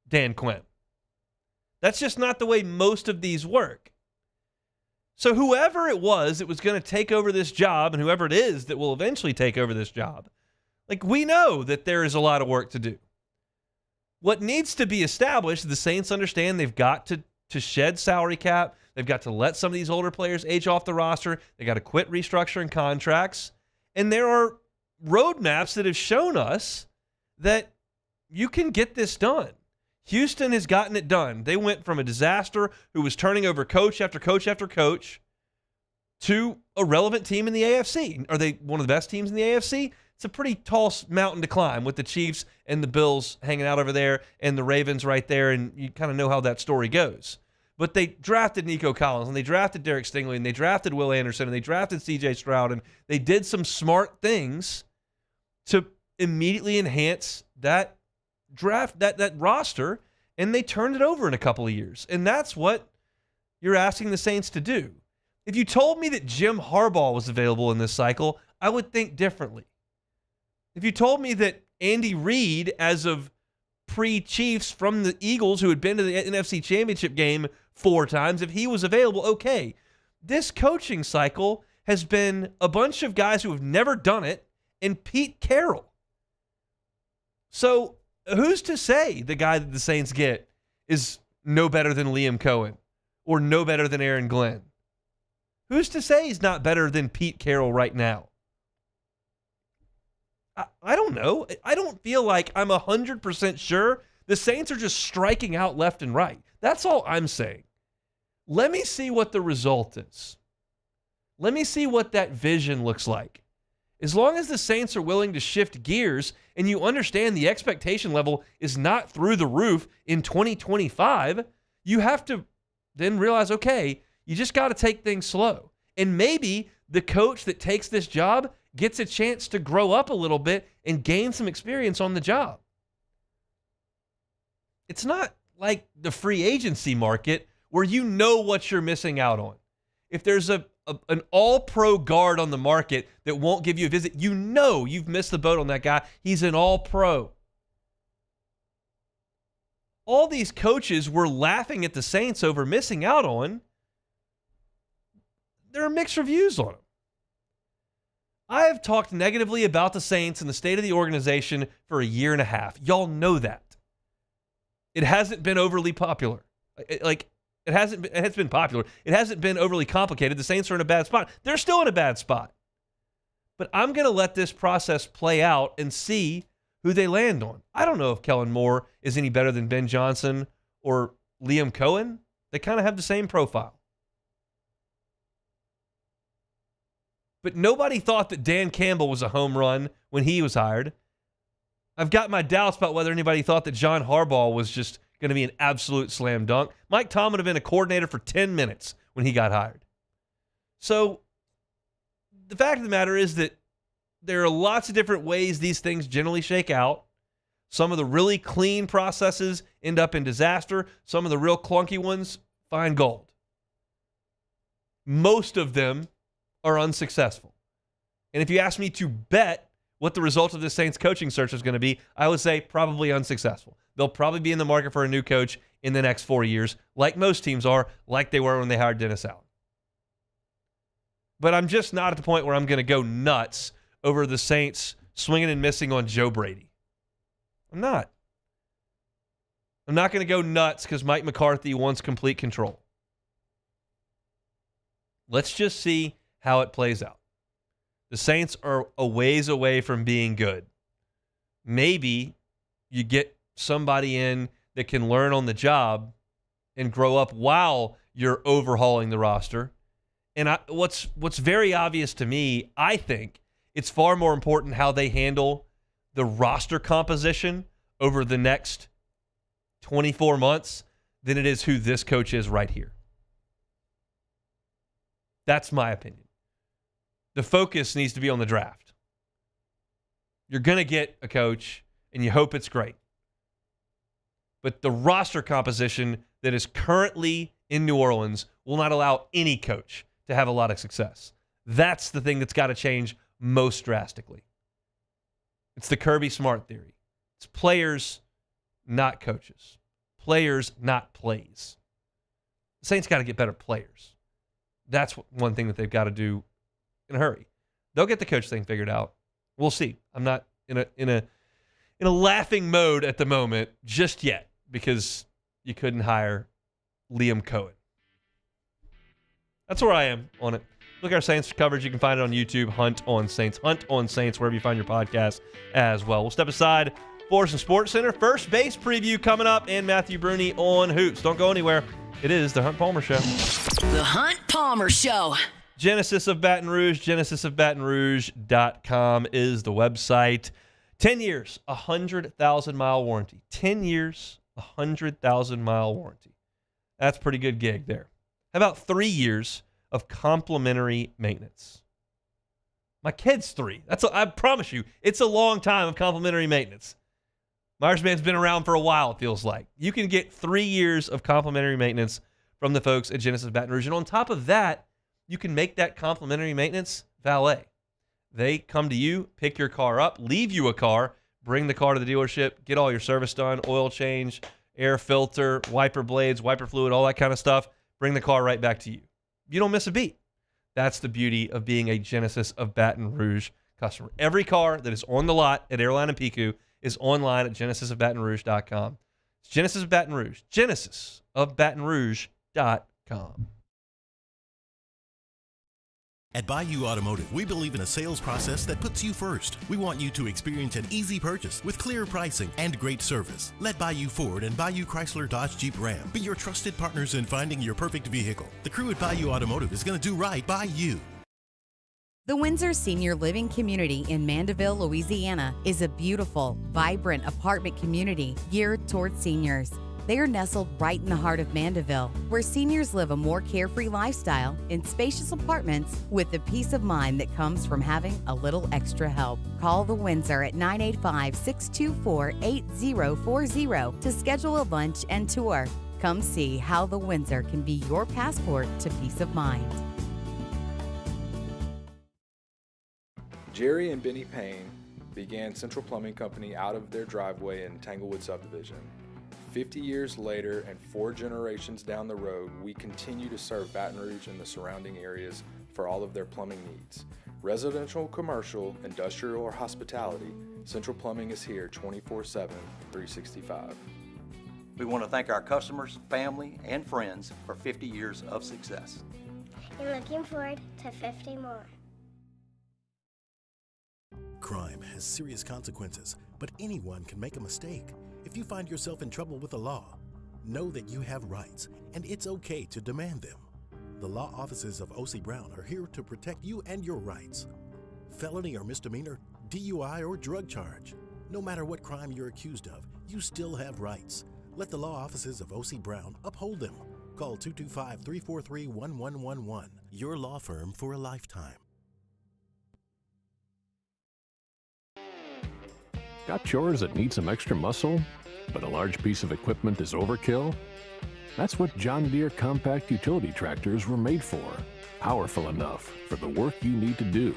Dan Quinn. That's just not the way most of these work. So whoever it was that was going to take over this job, and whoever it is that will eventually take over this job, like, we know that there is a lot of work to do. What needs to be established, the Saints understand they've got to shed salary cap. They've got to let some of these older players age off the roster. They got to quit restructuring contracts. And there are roadmaps that have shown us that you can get this done. Houston has gotten it done. They went from a disaster who was turning over coach after coach after coach to a relevant team in the AFC. Are they one of the best teams in the AFC? It's a pretty tall mountain to climb with the Chiefs and the Bills hanging out over there and the Ravens right there, and you kind of know how that story goes. But they drafted Nico Collins, and they drafted Derek Stingley, and they drafted Will Anderson, and they drafted C.J. Stroud, and they did some smart things to immediately enhance that draft, that roster, and they turned it over in a couple of years. And that's what you're asking the Saints to do. If you told me that Jim Harbaugh was available in this cycle, I would think differently. If you told me that Andy Reid, as of pre-Chiefs from the Eagles, who had been to the NFC Championship game 4 times, if he was available, okay. This coaching cycle has been a bunch of guys who have never done it and Pete Carroll. So who's to say the guy that the Saints get is no better than Liam Cohen or no better than Aaron Glenn? Who's to say he's not better than Pete Carroll right now? I don't know. I don't feel like I'm 100% sure. The Saints are just striking out left and right. That's all I'm saying. Let me see what the result is. Let me see what that vision looks like. As long as the Saints are willing to shift gears and you understand the expectation level is not through the roof in 2025, you have to then realize, okay, you just got to take things slow. And maybe the coach that takes this job gets a chance to grow up a little bit and gain some experience on the job. It's not like the free agency market where you know what you're missing out on. If there's an all-pro guard on the market that won't give you a visit, you know you've missed the boat on that guy. He's an all-pro. All these coaches were laughing at the Saints over missing out on. There are mixed reviews on them. I have talked negatively about the Saints and the state of the organization for a year and a half. Y'all know that. It hasn't been overly popular. It has been popular. It hasn't been overly complicated. The Saints are in a bad spot. They're still in a bad spot. But I'm going to let this process play out and see who they land on. I don't know if Kellen Moore is any better than Ben Johnson or Liam Cohen. They kind of have the same profile. But nobody thought that Dan Campbell was a home run when he was hired. I've got my doubts about whether anybody thought that John Harbaugh was just going to be an absolute slam dunk. Mike Tomlin would have been a coordinator for 10 minutes when he got hired. So the fact of the matter is that there are lots of different ways these things generally shake out. Some of the really clean processes end up in disaster. Some of the real clunky ones find gold. Most of them are unsuccessful. And if you ask me to bet what the result of this Saints coaching search is going to be, I would say probably unsuccessful. They'll probably be in the market for a new coach in the next 4 years, like most teams are, like they were when they hired Dennis Allen. But I'm just not at the point where I'm going to go nuts over the Saints swinging and missing on Joe Brady. I'm not. I'm not going to go nuts because Mike McCarthy wants complete control. Let's just see how it plays out. The Saints are a ways away from being good. Maybe you get somebody in that can learn on the job and grow up while you're overhauling the roster. And what's very obvious to me, I think it's far more important how they handle the roster composition over the next 24 months than it is who this coach is right here. That's my opinion. The focus needs to be on the draft. You're going to get a coach, and you hope it's great. But the roster composition that is currently in New Orleans will not allow any coach to have a lot of success. That's the thing that's got to change most drastically. It's the Kirby Smart theory. It's players, not coaches. Players, not plays. The Saints got to get better players. That's one thing that they've got to do in a hurry. They'll get the coach thing figured out. We'll see. I'm not in a laughing mode at the moment just yet because you couldn't hire Liam Cohen. That's where I am on it. Look at our Saints coverage. You can find it on YouTube. Hunt on Saints. Hunt on Saints, wherever you find your podcast as well. We'll step aside for some Sports Center. First base preview coming up, and Matthew Brune on Hoops. Don't go anywhere. It is the Hunt Palmer Show. The Hunt Palmer Show. Genesis of Baton Rouge, genesisofbatonrouge.com is the website. 10 years, 100,000-mile warranty. 10 years, 100,000-mile warranty. That's a pretty good gig there. How about 3 years of complimentary maintenance? My kid's 3. I promise you, it's a long time of complimentary maintenance. Myersman's been around for a while, it feels like. You can get 3 years of complimentary maintenance from the folks at Genesis Baton Rouge. And on top of that, you can make that complimentary maintenance valet. They come to you, pick your car up, leave you a car, bring the car to the dealership, get all your service done, oil change, air filter, wiper blades, wiper fluid, all that kind of stuff. Bring the car right back to you. You don't miss a beat. That's the beauty of being a Genesis of Baton Rouge customer. Every car that is on the lot at Airline and Pico is online at genesisofbatonrouge.com. It's Genesis of Baton Rouge. genesisofbatonrouge.com. At Bayou Automotive, we believe in a sales process that puts you first. We want you to experience an easy purchase with clear pricing and great service. Let Bayou Ford and Bayou Chrysler Dodge Jeep Ram be your trusted partners in finding your perfect vehicle. The crew at Bayou Automotive is going to do right by you. The Windsor Senior Living Community in Mandeville, Louisiana is a beautiful, vibrant apartment community geared toward seniors. They are nestled right in the heart of Mandeville, where seniors live a more carefree lifestyle in spacious apartments with the peace of mind that comes from having a little extra help. Call the Windsor at 985-624-8040 to schedule a lunch and tour. Come see how the Windsor can be your passport to peace of mind. Jerry and Benny Payne began Central Plumbing Company out of their driveway in Tanglewood Subdivision. 50 years later and 4 generations down the road, we continue to serve Baton Rouge and the surrounding areas for all of their plumbing needs. Residential, commercial, industrial, or hospitality, Central Plumbing is here 24/7, 365. We want to thank our customers, family, and friends for 50 years of success. And looking forward to 50 more. Crime has serious consequences, but anyone can make a mistake. If you find yourself in trouble with the law, know that you have rights, and it's okay to demand them. The law offices of O.C. Brown are here to protect you and your rights. Felony or misdemeanor, DUI or drug charge. No matter what crime you're accused of, you still have rights. Let the law offices of O.C. Brown uphold them. Call 225-343-1111. Your law firm for a lifetime. Got chores that need some extra muscle, but a large piece of equipment is overkill? That's what John Deere compact utility tractors were made for. Powerful enough for the work you need to do.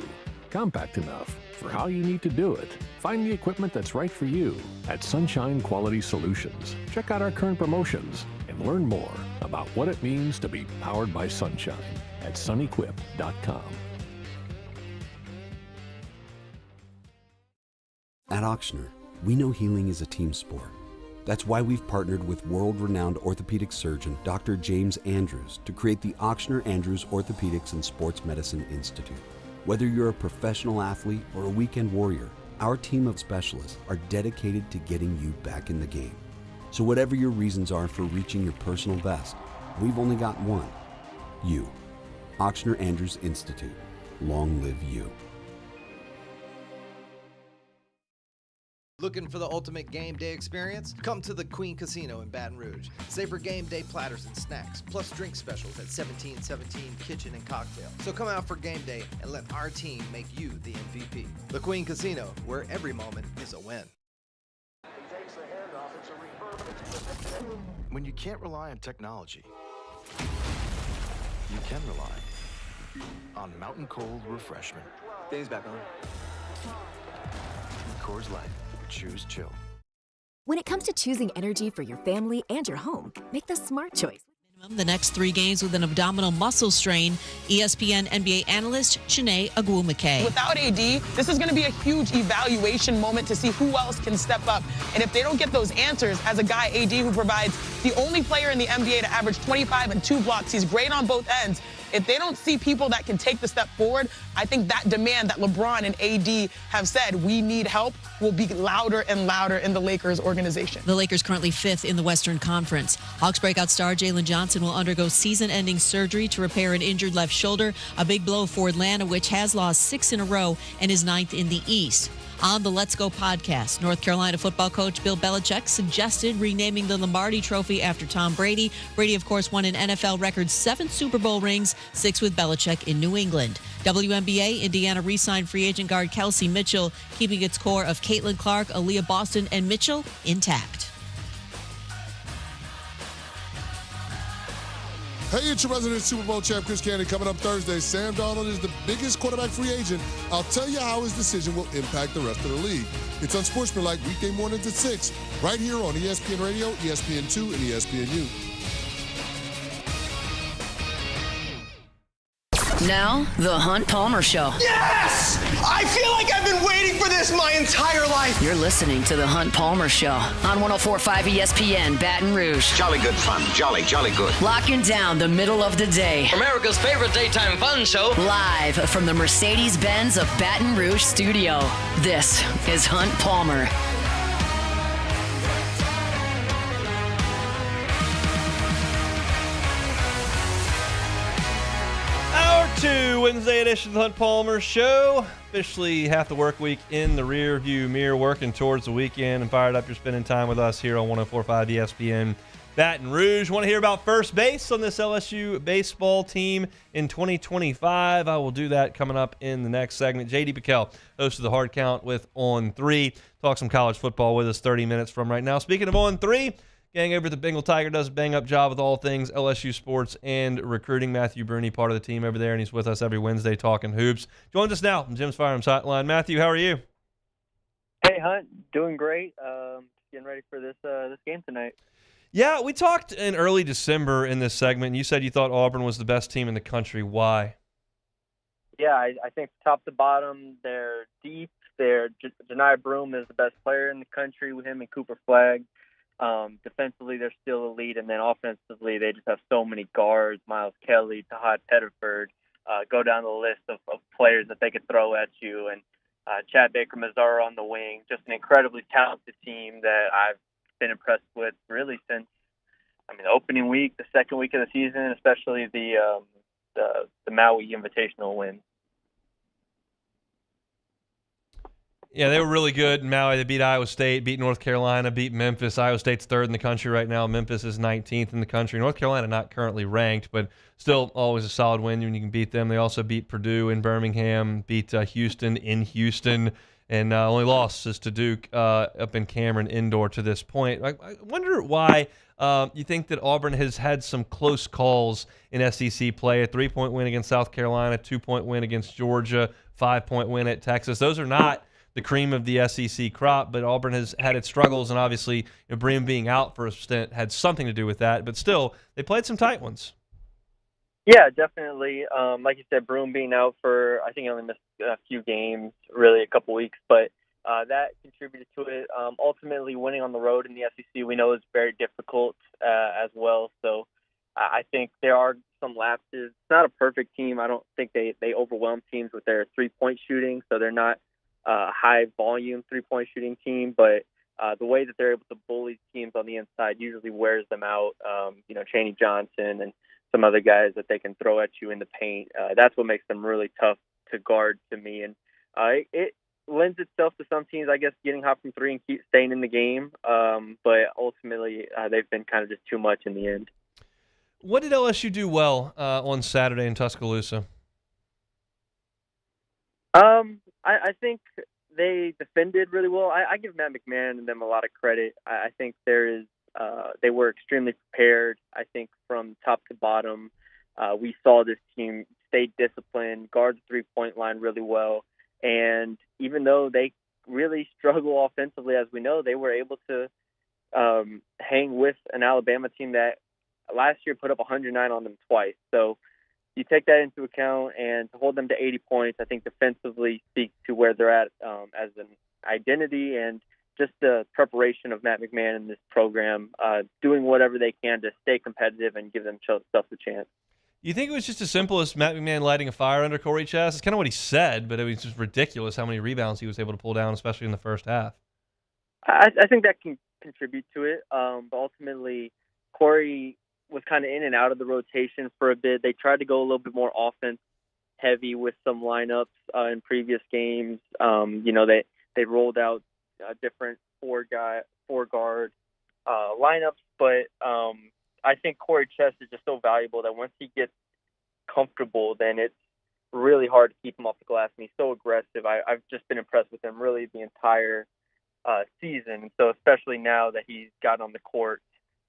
Compact enough for how you need to do it. Find the equipment that's right for you at Sunshine Quality Solutions. Check out our current promotions and learn more about what it means to be powered by sunshine at sunequip.com. At Auctioner, we know healing is a team sport. That's why we've partnered with world-renowned orthopedic surgeon Dr. James Andrews to create the Auctioner Andrews Orthopedics and Sports Medicine Institute. Whether you're a professional athlete or a weekend warrior, our team of specialists are dedicated to getting you back in the game. So whatever your reasons are for reaching your personal best, we've only got one: you. Auctioner Andrews Institute. Long live you. Looking for the ultimate game day experience? Come to the Queen Casino in Baton Rouge. Savor game day platters and snacks, plus drink specials at 1717 Kitchen and Cocktail. So come out for game day and let our team make you the MVP. The Queen Casino, where every moment is a win. When you can't rely on technology, you can rely on Mountain Cold Refreshment. Dave's back on. Coors Light. Choose chill. When it comes to choosing energy for your family and your home, make the smart choice. The next 3 games with an abdominal muscle strain. ESPN NBA analyst Chiney Agwumake. Without AD, this is going to be a huge evaluation moment to see who else can step up. And if they don't get those answers, as a guy, AD, who provides the only player in the NBA to average 25 and 2 blocks, he's great on both ends. If they don't see people that can take the step forward, I think that demand that LeBron and AD have said we need help will be louder and louder in the Lakers organization. The Lakers currently 5th in the Western Conference. Hawks breakout star Jalen Johnson will undergo season-ending surgery to repair an injured left shoulder, a big blow for Atlanta, which has lost 6 in a row and is 9th in the East. On the Let's Go podcast, North Carolina football coach Bill Belichick suggested renaming the Lombardi Trophy after Tom Brady. Brady, of course, won an NFL record 7 Super Bowl rings, 6 with Belichick in New England. WNBA, Indiana re-signed free agent guard Kelsey Mitchell, keeping its core of Caitlin Clark, Aaliyah Boston, and Mitchell intact. Hey, it's your resident Super Bowl champ, Chris Candy. Coming up Thursday, Sam Darnold is the biggest quarterback free agent. I'll tell you how his decision will impact the rest of the league. It's Unsportsmanlike weekday mornings at 6, right here on ESPN Radio, ESPN2, and ESPNU. Now, the Hunt Palmer Show. Yes! I feel like I've been waiting for this my entire life. You're listening to the Hunt Palmer Show on 104.5 ESPN Baton Rouge. Jolly good fun. Jolly good. Locking down the middle of the day. America's favorite daytime fun show. Live from the Mercedes-Benz of Baton Rouge studio. This is Hunt Palmer. Hour 2, Wednesday edition of the Hunt Palmer Show. Officially half the work week in the rear view mirror, working towards the weekend, and fired up. You're spending time with us here on 104.5 ESPN Baton Rouge. Want to hear about first base on this LSU baseball team in 2025? I will do that coming up in the next segment. JD PicKell, host of the Hard Count with On 3. Talk some college football with us 30 minutes from right now. Speaking of On 3, gang over at the Bengal Tiger does a bang-up job with all things LSU sports and recruiting. Matthew Brune, part of the team over there, and he's with us every Wednesday talking hoops. Joins us now from Jim's Firearms Hotline. Matthew, how are you? Hey, Hunt. Doing great. Getting ready for this game tonight. Yeah, we talked in early December in this segment, and you said you thought Auburn was the best team in the country. Why? Yeah, I think top to bottom, they're deep. Janiah Broome is the best player in the country with him and Cooper Flagg. Defensively, they're still elite, and then offensively, they just have so many guards. Miles Kelly, Tahad Pettiford, go down the list of players that they could throw at you, and Chad Baker-Mazara on the wing. Just an incredibly talented team that I've been impressed with really since, the opening week, the second week of the season, especially the Maui Invitational win. Yeah, they were really good in Maui. They beat Iowa State, beat North Carolina, beat Memphis. Iowa State's 3rd in the country right now. Memphis is 19th in the country. North Carolina not currently ranked, but still always a solid win when you can beat them. They also beat Purdue in Birmingham, beat Houston in Houston, and only loss is to Duke up in Cameron indoor to this point. I wonder why you think that Auburn has had some close calls in SEC play. A 3-point win against South Carolina, 2-point win against Georgia, 5-point win at Texas. Those are not the cream of the SEC crop, but Auburn has had its struggles, and obviously Breen being out for a stint had something to do with that. But still, they played some tight ones. Yeah, definitely. Like you said, Broome being out for, I think he only missed a few games, really a couple weeks, but that contributed to it. Ultimately, winning on the road in the SEC, we know is very difficult as well. So I think there are some lapses. It's not a perfect team. I don't think they overwhelm teams with their three-point shooting, so they're not a high-volume three-point shooting team, but the way that they're able to bully teams on the inside usually wears them out. Chaney Johnson and some other guys that they can throw at you in the paint. That's what makes them really tough to guard to me. And it lends itself to some teams, I guess, getting hot from three and keep staying in the game. But ultimately, they've been kind of just too much in the end. What did LSU do well on Saturday in Tuscaloosa? I think they defended really well. I give Matt McMahon and them a lot of credit. I think they were extremely prepared. I think from top to bottom, we saw this team stay disciplined, guard the three-point line really well. And even though they really struggle offensively, as we know, they were able to hang with an Alabama team that last year put up 109 on them twice. So you take that into account, and to hold them to 80 points, I think defensively speaks to where they're at as an identity and just the preparation of Matt McMahon and this program, doing whatever they can to stay competitive and give themselves a chance. You think it was just as simple as Matt McMahon lighting a fire under Corey Chess? It's kind of what he said, but it was just ridiculous how many rebounds he was able to pull down, especially in the first half. I think that can contribute to it, but ultimately Corey was kind of in and out of the rotation for a bit. They tried to go a little bit more offense heavy with some lineups in previous games. They rolled out different four guard lineups, but I think Corey Chess is just so valuable that once he gets comfortable, then it's really hard to keep him off the glass. And he's so aggressive. I've just been impressed with him really the entire season. So especially now that he's gotten on the court,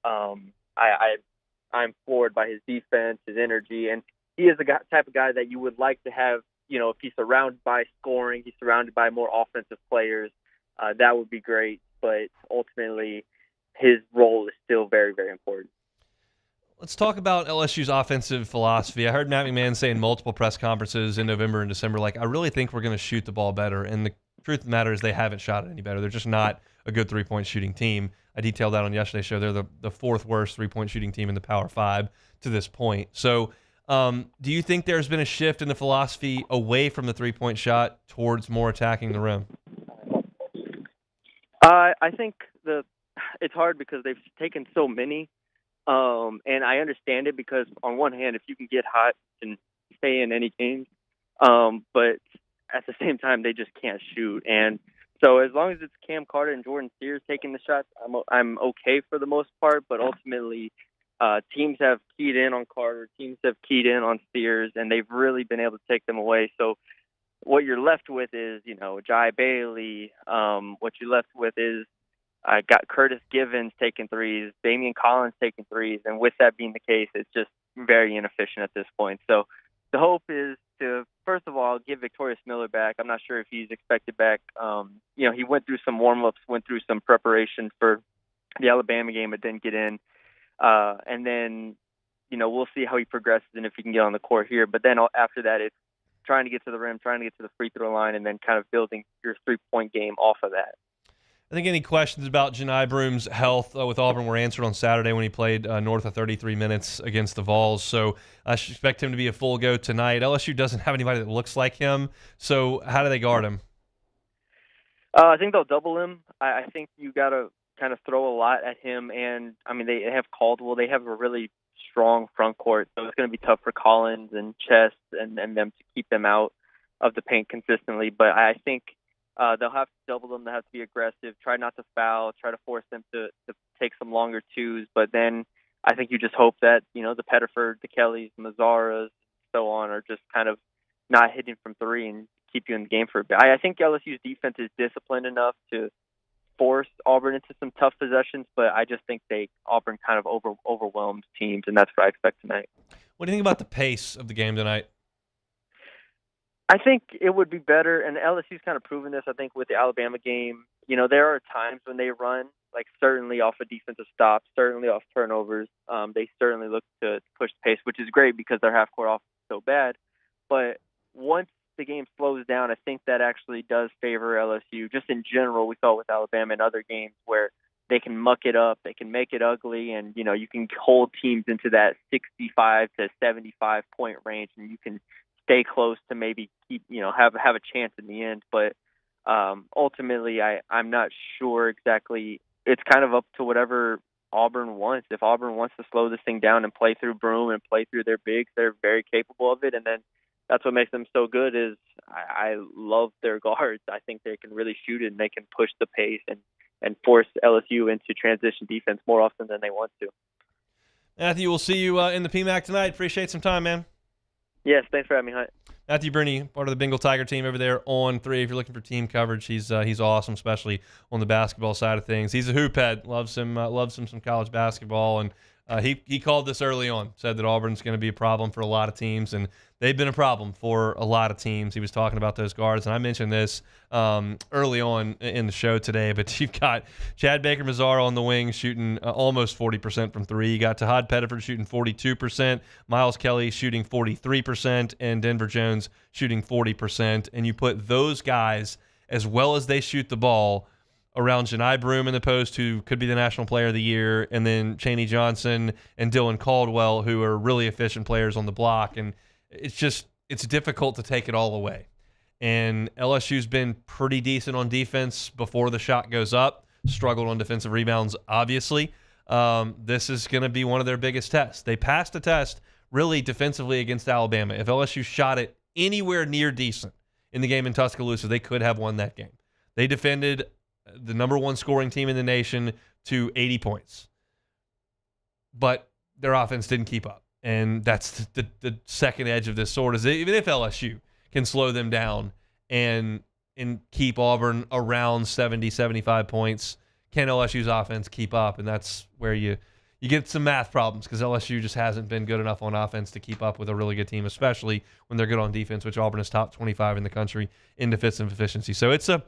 I'm floored by his defense, his energy, and he is the type of guy that you would like to have. If he's surrounded by scoring, he's surrounded by more offensive players. That would be great, but ultimately his role is still very, very important. Let's talk about LSU's offensive philosophy. I heard Matt McMahon say in multiple press conferences in November and December, I really think we're going to shoot the ball better. And the truth of the matter is they haven't shot it any better. They're just not a good three-point shooting team. I detailed that on yesterday's show. They're the fourth worst three-point shooting team in the Power 5 to this point. So do you think there's been a shift in the philosophy away from the three-point shot towards more attacking the rim? I think it's hard because they've taken so many. And I understand it because on one hand, if you can get hot and stay in any game, but at the same time, they just can't shoot. And so as long as it's Cam Carter and Jordan Sears taking the shots, I'm okay for the most part. But ultimately, teams have keyed in on Carter, teams have keyed in on Sears, and they've really been able to take them away. So what you're left with is, Jai Bailey. What you're left with is I got Curtis Givens taking threes, Damian Collins taking threes, and with that being the case, it's just very inefficient at this point. So the hope is to, first of all, get Victorious Miller back. I'm not sure if he's expected back. He went through some warm-ups, went through some preparation for the Alabama game, but didn't get in. And then, we'll see how he progresses and if he can get on the court here. But then after that, it's trying to get to the rim, trying to get to the free throw line, and then kind of building your three-point game off of that. I think any questions about Johni Broome's health with Auburn were answered on Saturday when he played north of 33 minutes against the Vols. So I should expect him to be a full go tonight. LSU doesn't have anybody that looks like him. So how do they guard him? I think they'll double him. I think you got to kind of throw a lot at him. And, they have Caldwell. They have a really strong front court. So it's going to be tough for Collins and Chess and them to keep them out of the paint consistently. But I think they'll have to double them. They'll have to be aggressive, try not to foul, try to force them to take some longer twos. But then I think you just hope that, the Pettiford, the Kellys, Mazzaras, so on, are just kind of not hitting from three and keep you in the game for a bit. I think LSU's defense is disciplined enough to force Auburn into some tough possessions, but I just think Auburn kind of overwhelms teams, and that's what I expect tonight. What do you think about the pace of the game tonight? I think it would be better, and LSU's kind of proven this, I think, with the Alabama game. There are times when they run, certainly off a defensive stop, certainly off turnovers. They certainly look to push the pace, which is great because their half-court offense is so bad. But once the game slows down, I think that actually does favor LSU. Just in general, we saw it with Alabama and other games where they can muck it up, they can make it ugly, and, you can hold teams into that 65 to 75 point range, and you can stay close to maybe keep, have a chance in the end. But ultimately, I'm not sure exactly. It's kind of up to whatever Auburn wants. If Auburn wants to slow this thing down and play through Brune and play through their bigs, they're very capable of it. And then that's what makes them so good is I love their guards. I think they can really shoot it and they can push the pace and force LSU into transition defense more often than they want to. Matthew, we'll see you in the PMAC tonight. Appreciate some time, man. Yes, thanks for having me, Hunt. Matthew Brune, part of the Bengal Tiger team over there on 3. If you're looking for team coverage, he's awesome, especially on the basketball side of things. He's a hoop head, loves some college basketball, and He called this early on, said that Auburn's going to be a problem for a lot of teams, and they've been a problem for a lot of teams. He was talking about those guards, and I mentioned this early on in the show today, but you've got Chad Baker-Mazar on the wing shooting almost 40% from three. You got Tahad Pettiford shooting 42%, Miles Kelly shooting 43%, and Denver Jones shooting 40%. And you put those guys, as well as they shoot the ball, around Janai Broome in the post, who could be the National Player of the Year, and then Chaney Johnson and Dylan Caldwell, who are really efficient players on the block. And it's difficult to take it all away. And LSU's been pretty decent on defense before the shot goes up, struggled on defensive rebounds, obviously. This is going to be one of their biggest tests. They passed the test really defensively against Alabama. If LSU shot it anywhere near decent in the game in Tuscaloosa, they could have won that game. They defended the number one scoring team in the nation to 80 points. But their offense didn't keep up. And that's the second edge of this sword, is even if LSU can slow them down and keep Auburn around 70, 75 points, can LSU's offense keep up? And that's where you get some math problems, because LSU just hasn't been good enough on offense to keep up with a really good team, especially when they're good on defense, which Auburn is top 25 in the country in defensive efficiency. So it's a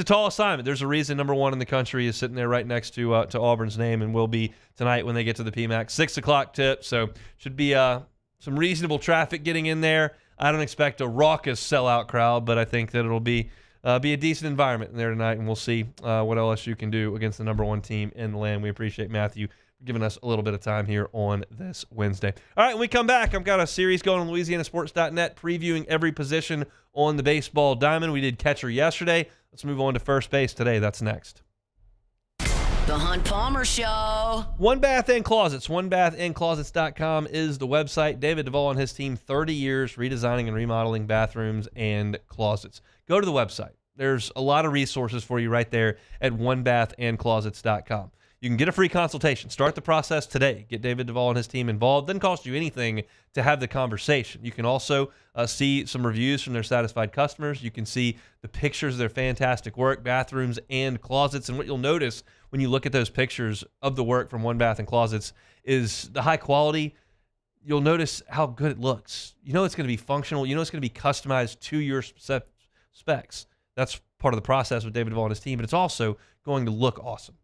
tall assignment. There's a reason number one in the country is sitting there right next to Auburn's name, and will be tonight when they get to the PMAC. 6 o'clock tip, so should be some reasonable traffic getting in there. I don't expect a raucous sellout crowd, but I think that it'll be a decent environment in there tonight, and we'll see what LSU can do against the number one team in the land. We appreciate Matthew giving us a little bit of time here on this Wednesday. All right, when we come back, I've got a series going on LouisianaSports.net previewing every position on the baseball diamond. We did catcher yesterday. Let's move on to first base today. That's next. The Hunt Palmer Show. One Bath and Closets. OneBathAndClosets.com is the website. David Duvall and his team, 30 years redesigning and remodeling bathrooms and closets. Go to the website. There's a lot of resources for you right there at OneBathAndClosets.com. You can get a free consultation. Start the process today. Get David Duvall and his team involved. Doesn't cost you anything to have the conversation. You can also see some reviews from their satisfied customers. You can see the pictures of their fantastic work, bathrooms and closets. And what you'll notice when you look at those pictures of the work from One Bath and Closets is the high quality. You'll notice how good it looks. You know it's going to be functional. You know it's going to be customized to your specs. That's part of the process with David Duvall and his team, but it's also going to look awesome.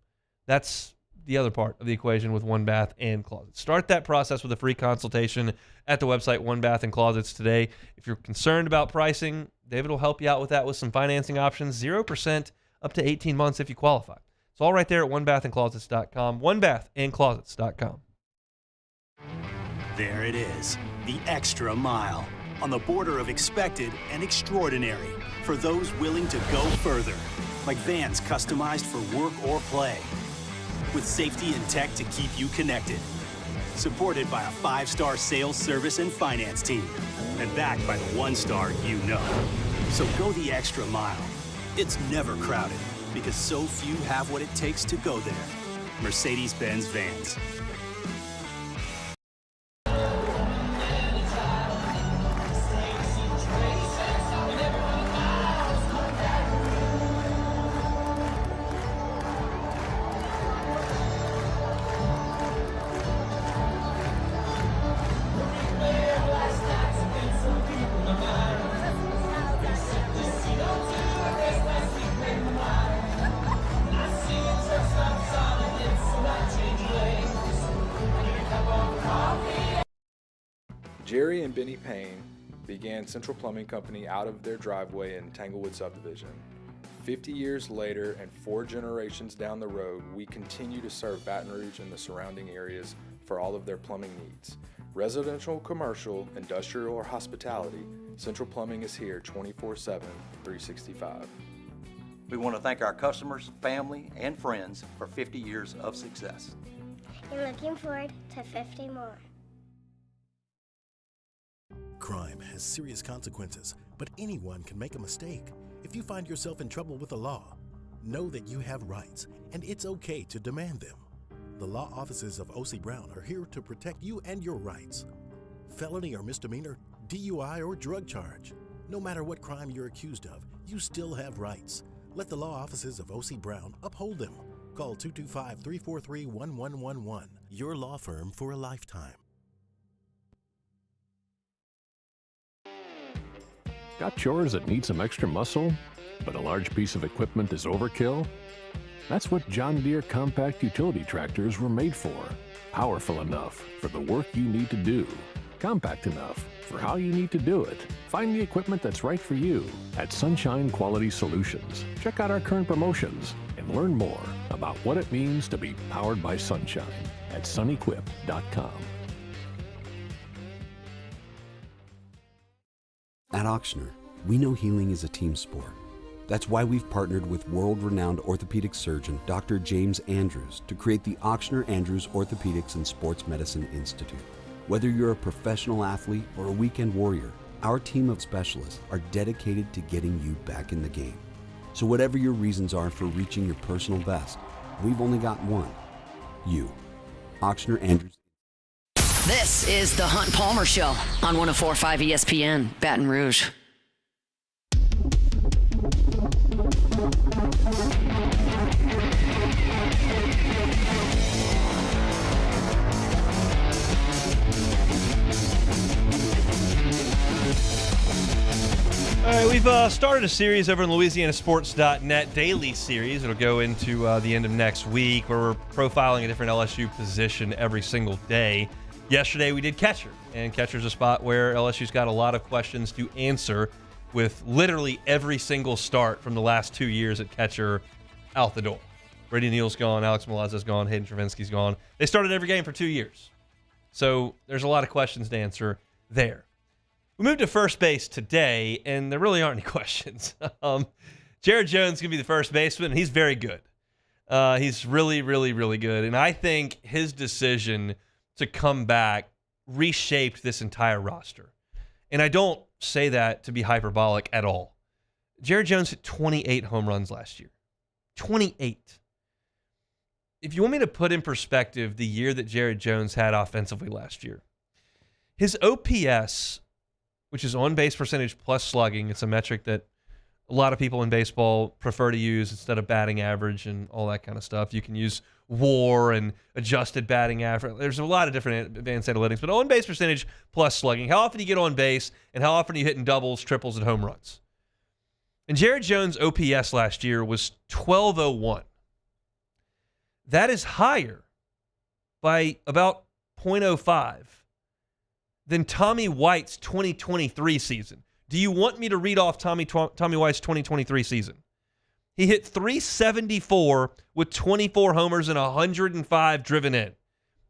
That's the other part of the equation with One Bath and Closets. Start that process with a free consultation at the website One Bath and Closets today. If you're concerned about pricing, David will help you out with that with some financing options, 0% up to 18 months if you qualify. It's all right there at OneBathAndClosets.com, OneBathAndClosets.com. There it is, the extra mile, on the border of expected and extraordinary for those willing to go further, like vans customized for work or play, with safety and tech to keep you connected. Supported by a 5-star sales, service, and finance team. And backed by the 1-star you know. So go the extra mile. It's never crowded, because so few have what it takes to go there. Mercedes-Benz Vans. Jerry and Benny Payne began Central Plumbing Company out of their driveway in Tanglewood subdivision. 50 years later and 4 generations down the road, we continue to serve Baton Rouge and the surrounding areas for all of their plumbing needs. Residential, commercial, industrial, or hospitality, Central Plumbing is here 24/7, 365. We want to thank our customers, family, and friends for 50 years of success. And looking forward to 50 more. Crime has serious consequences, but anyone can make a mistake. If you find yourself in trouble with the law, know that you have rights, and it's okay to demand them. The law offices of O.C. Brown are here to protect you and your rights. Felony or misdemeanor, DUI or drug charge. No matter what crime you're accused of, you still have rights. Let the law offices of O.C. Brown uphold them. Call 225-343-1111 your law firm for a lifetime. Got chores that need some extra muscle, but a large piece of equipment is overkill? That's what John Deere compact utility tractors were made for. Powerful enough for the work you need to do. Compact enough for how you need to do it. Find the equipment that's right for you at Sunshine Quality Solutions. Check out our current promotions and learn more about what it means to be powered by sunshine at sunequip.com. At Auctioner, we know healing is a team sport. That's why we've partnered with world-renowned orthopedic surgeon Dr. James Andrews to create the Auctioner Andrews Orthopedics and Sports Medicine Institute. Whether you're a professional athlete or a weekend warrior, our team of specialists are dedicated to getting you back in the game. So whatever your reasons are for reaching your personal best, we've only got one. You. Auctioner Andrews. This is the Hunt Palmer Show on 104.5 ESPN, Baton Rouge. All right, we've started a series over in LouisianaSports.net, daily series. It'll go into the end of next week, where we're profiling a different LSU position every single day. Yesterday we did catcher, and catcher's a spot where LSU's got a lot of questions to answer, with literally every single start from the last 2 years at catcher out the door. Brady Neal's gone, Alex Milazza's gone, Hayden Travinsky's gone. They started every game for 2 years. So there's a lot of questions to answer there. We moved to first base today, and there really aren't any questions. Jared Jones is going to be the first baseman, and he's very good. He's really, really, really good. And I think his decision to come back reshaped this entire roster. And I don't say that to be hyperbolic at all. Jared Jones hit 28 home runs last year. 28. If you want me to put in perspective the year that Jared Jones had offensively last year, his OPS, which is on-base percentage plus slugging, it's a metric that a lot of people in baseball prefer to use instead of batting average and all that kind of stuff. You can use WAR and adjusted batting average. There's a lot of different advanced analytics, but on-base percentage plus slugging, how often you get on base and how often you hitting doubles, triples, and home runs. And Jared Jones' OPS last year was 1201. That is higher by about 0.05 than Tommy White's 2023 season. Do you want me to read off Tommy White's 2023 season? He hit 374 with 24 homers and 105 driven in.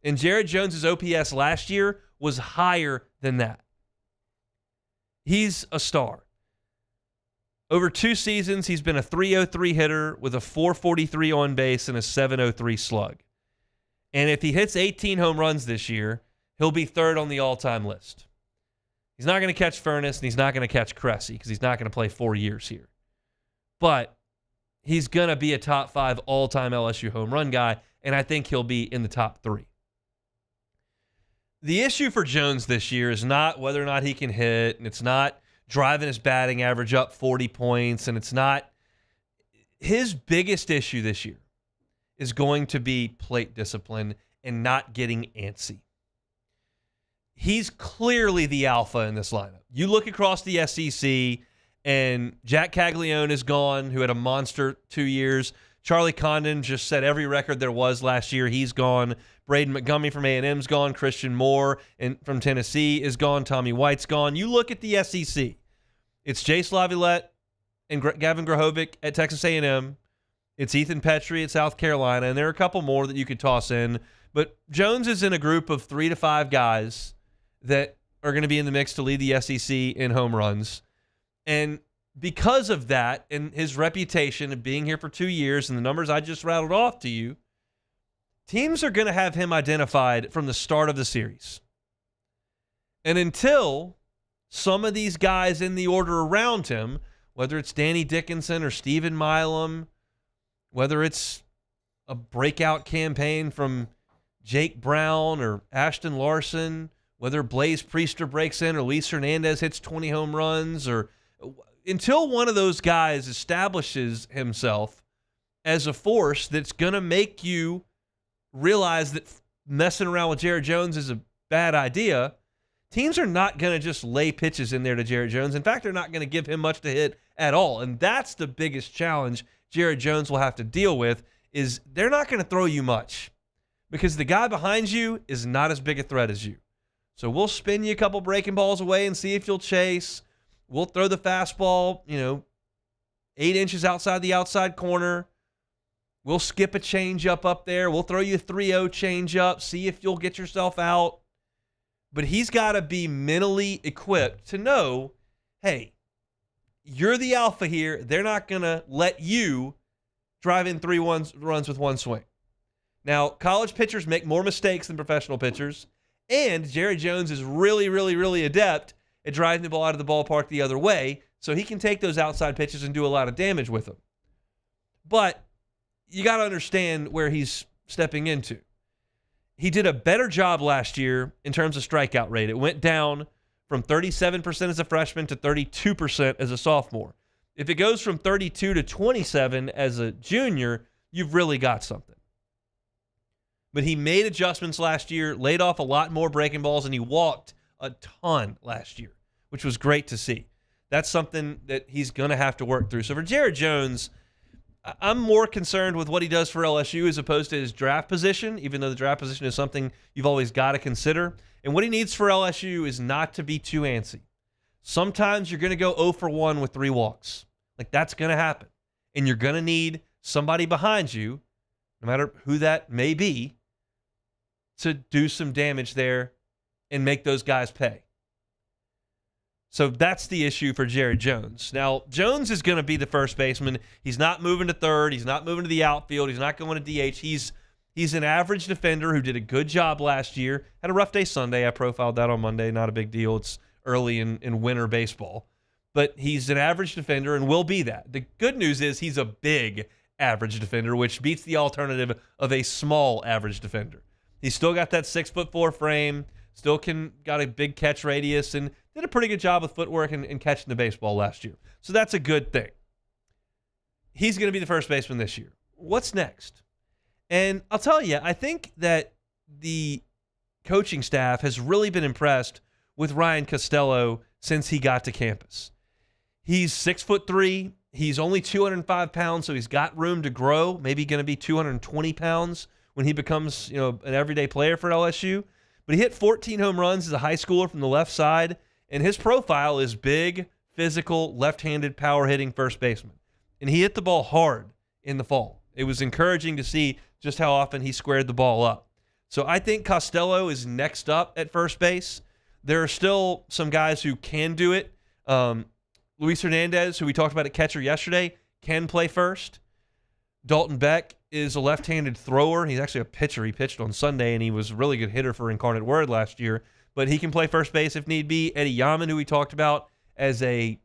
And Jared Jones' OPS last year was higher than that. He's a star. Over 2 seasons, he's been a 303 hitter with a 443 on base and a 703 slug. And if he hits 18 home runs this year, he'll be third on the all-time list. He's not going to catch Furness, and he's not going to catch Cressy because he's not going to play 4 years here. But he's going to be a top 5 all-time LSU home run guy, and I think he'll be in the top 3. The issue for Jones this year is not whether or not he can hit, and it's not driving his batting average up 40 points, and it's not. His biggest issue this year is going to be plate discipline and not getting antsy. He's clearly the alpha in this lineup. You look across the SEC, and Jack Caglione is gone, who had a monster 2 years. Charlie Condon just set every record there was last year. He's gone. Braden Montgomery from A&M's gone. Christian Moore from Tennessee is gone. Tommy White's gone. You look at the SEC. It's Jace Laviolette and Gavin Grahovic at Texas A&M. It's Ethan Petrie at South Carolina, and there are a couple more that you could toss in. But Jones is in a group of 3 to 5 guys that are going to be in the mix to lead the SEC in home runs. And because of that and his reputation of being here for 2 years and the numbers I just rattled off to you, teams are going to have him identified from the start of the series. And until some of these guys in the order around him, whether it's Danny Dickinson or Stephen Milam, whether it's a breakout campaign from Jake Brown or Ashton Larson, whether Blaze Priester breaks in or Luis Hernandez hits 20 home runs, or until one of those guys establishes himself as a force that's going to make you realize that messing around with Jared Jones is a bad idea, teams are not going to just lay pitches in there to Jared Jones. In fact, they're not going to give him much to hit at all. And that's the biggest challenge Jared Jones will have to deal with, is they're not going to throw you much because the guy behind you is not as big a threat as you. So we'll spin you a couple breaking balls away and see if you'll chase. We'll throw the fastball, 8 inches outside the outside corner. We'll skip a changeup up there. We'll throw you a 3-0 changeup, see if you'll get yourself out. But he's got to be mentally equipped to know, hey, you're the alpha here. They're not going to let you drive in 3 runs with one swing. Now, college pitchers make more mistakes than professional pitchers, and Jerry Jones is really, really, really adept at driving the ball out of the ballpark the other way, so he can take those outside pitches and do a lot of damage with them. But you got to understand where he's stepping into. He did a better job last year in terms of strikeout rate. It went down from 37% as a freshman to 32% as a sophomore. If it goes from 32 to 27 as a junior, you've really got something. But he made adjustments last year, laid off a lot more breaking balls, and he walked a ton last year, which was great to see. That's something that he's going to have to work through. So for Jared Jones, I'm more concerned with what he does for LSU as opposed to his draft position, even though the draft position is something you've always got to consider. And what he needs for LSU is not to be too antsy. Sometimes you're going to go 0 for 1 with 3 walks. Like, that's going to happen. And you're going to need somebody behind you, no matter who that may be, to do some damage there and make those guys pay. So that's the issue for Jared Jones. Now, Jones is going to be the first baseman. He's not moving to third. He's not moving to the outfield. He's not going to DH. He's an average defender who did a good job last year. Had a rough day Sunday. I profiled that on Monday. Not a big deal. It's early in winter baseball. But he's an average defender and will be that. The good news is he's a big average defender, which beats the alternative of a small average defender. He's still got that 6'4" frame, still got a big catch radius, and did a pretty good job with footwork and catching the baseball last year. So that's a good thing. He's going to be the first baseman this year. What's next? And I'll tell you, I think that the coaching staff has really been impressed with Ryan Costello since he got to campus. He's 6'3". He's only 205 pounds, so he's got room to grow. Maybe going to be 220 pounds when he becomes, an everyday player for LSU. But he hit 14 home runs as a high schooler from the left side, and his profile is big, physical, left-handed, power-hitting first baseman. And he hit the ball hard in the fall. It was encouraging to see just how often he squared the ball up. So I think Costello is next up at first base. There are still some guys who can do it. Luis Hernandez, who we talked about at catcher yesterday, can play first. Dalton Beck is a left-handed thrower. He's actually a pitcher. He pitched on Sunday, and he was a really good hitter for Incarnate Word last year. But he can play first base if need be. Eddie Yaman, who we talked about as a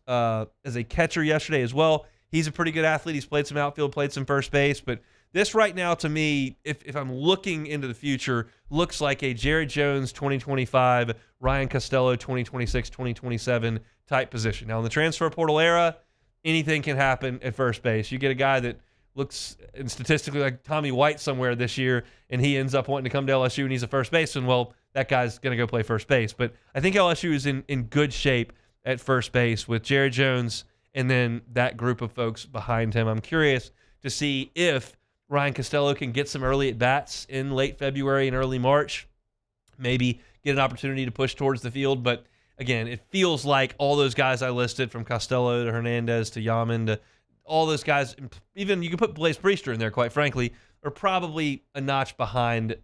catcher yesterday as well, he's a pretty good athlete. He's played some outfield, played some first base. But this right now, to me, if I'm looking into the future, looks like a Jared Jones 2025, Ryan Costello 2026, 2027 type position. Now, in the transfer portal era, anything can happen at first base. You get a guy that looks statistically like Tommy White somewhere this year, and he ends up wanting to come to LSU and he's a first baseman. Well, that guy's going to go play first base. But I think LSU is in good shape at first base with Jared Jones and then that group of folks behind him. I'm curious to see if Ryan Costello can get some early at-bats in late February and early March, maybe get an opportunity to push towards the field. But again, it feels like all those guys I listed, from Costello to Hernandez to Yaman to all those guys, even you can put Blaze Priester in there, quite frankly, are probably a notch behind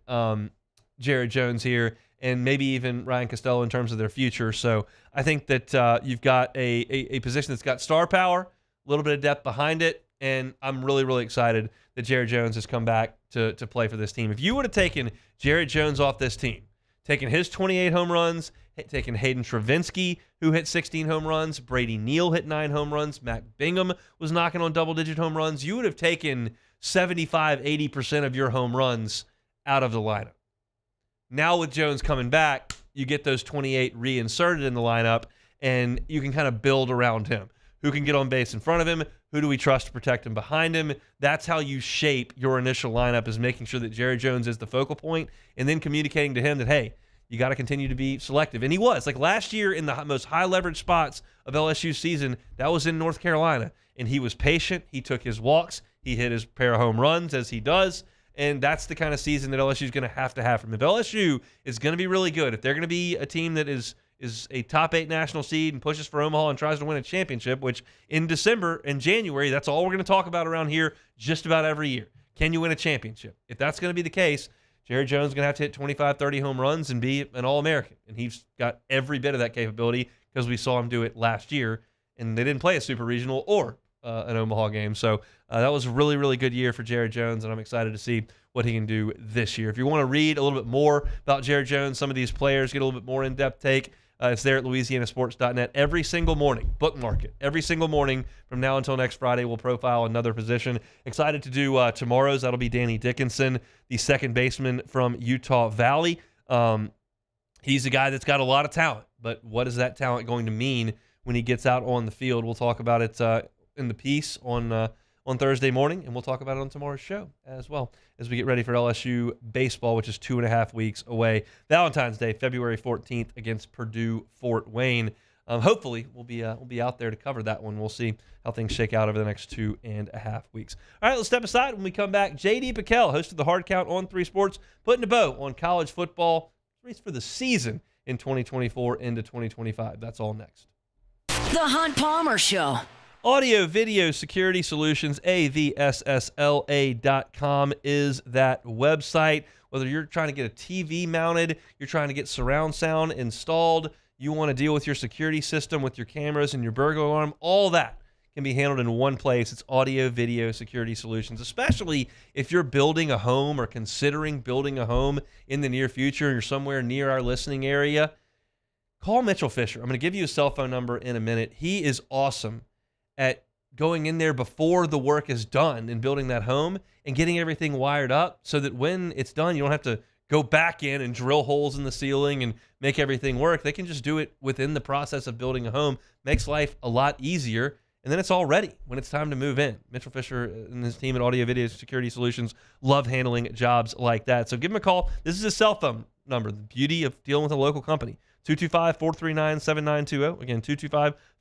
Jared Jones here, and maybe even Ryan Costello in terms of their future. So I think that you've got a position that's got star power, a little bit of depth behind it, and I'm really, really excited that Jared Jones has come back to play for this team. If you would have taken Jared Jones off this team, taken his 28 home runs, taken Hayden Travinski, who hit 16 home runs, Brady Neal hit 9 home runs, Mac Bingham was knocking on double-digit home runs, you would have taken 75, 80% of your home runs out of the lineup. Now with Jones coming back, you get those 28 reinserted in the lineup, and you can kind of build around him. Who can get on base in front of him? Who do we trust to protect him behind him? That's how you shape your initial lineup, is making sure that Jerry Jones is the focal point and then communicating to him that, hey, you got to continue to be selective. And he was. Like last year in the most high-leverage spots of LSU's season, that was in North Carolina. And he was patient. He took his walks. He hit his pair of home runs, as he does. And that's the kind of season that LSU is going to have from him. If LSU is going to be really good, if they're going to be a team that is a top 8 national seed and pushes for Omaha and tries to win a championship, which in December and January, that's all we're going to talk about around here just about every year. Can you win a championship? If that's going to be the case, Jerry Jones is going to have to hit 25, 30 home runs and be an All-American. And he's got every bit of that capability because we saw him do it last year. And they didn't play a super regional or an Omaha game. So that was a really, really good year for Jerry Jones, and I'm excited to see what he can do this year. If you want to read a little bit more about Jerry Jones, some of these players, get a little bit more in-depth take, it's there at LouisianaSports.net every single morning. Bookmark it. Every single morning from now until next Friday, we'll profile another position. Excited to do tomorrow's. That'll be Danny Dickinson, the second baseman from Utah Valley. He's a guy that's got a lot of talent, but what is that talent going to mean when he gets out on the field? We'll talk about it in the piece on Thursday morning, and we'll talk about it on tomorrow's show as well as we get ready for LSU baseball, which is 2.5 weeks away. Valentine's Day, February 14th against Purdue Fort Wayne. Hopefully, we'll be out there to cover that one. We'll see how things shake out over the next 2.5 weeks. All right, let's step aside. When we come back, JD PicKell, host of the Hard Count on 3 Sports, putting a bow on college football race for the season in 2024 into 2025. That's all next. The Hunt Palmer Show. Audio Video Security Solutions, avssla.com is that website. Whether you're trying to get a TV mounted, you're trying to get surround sound installed, you want to deal with your security system with your cameras and your burglar alarm, all that can be handled in one place. It's Audio Video Security Solutions, especially if you're building a home or considering building a home in the near future and you're somewhere near our listening area. Call Mitchell Fisher. I'm going to give you a cell phone number in a minute. He is awesome at going in there before the work is done and building that home and getting everything wired up so that when it's done, you don't have to go back in and drill holes in the ceiling and make everything work. They can just do it within the process of building a home. Makes life a lot easier, and then it's all ready when it's time to move in. Mitchell Fisher and his team at Audio Video Security Solutions love handling jobs like that. So give him a call. This is his cell phone number, the beauty of dealing with a local company. 225-439-7920. Again,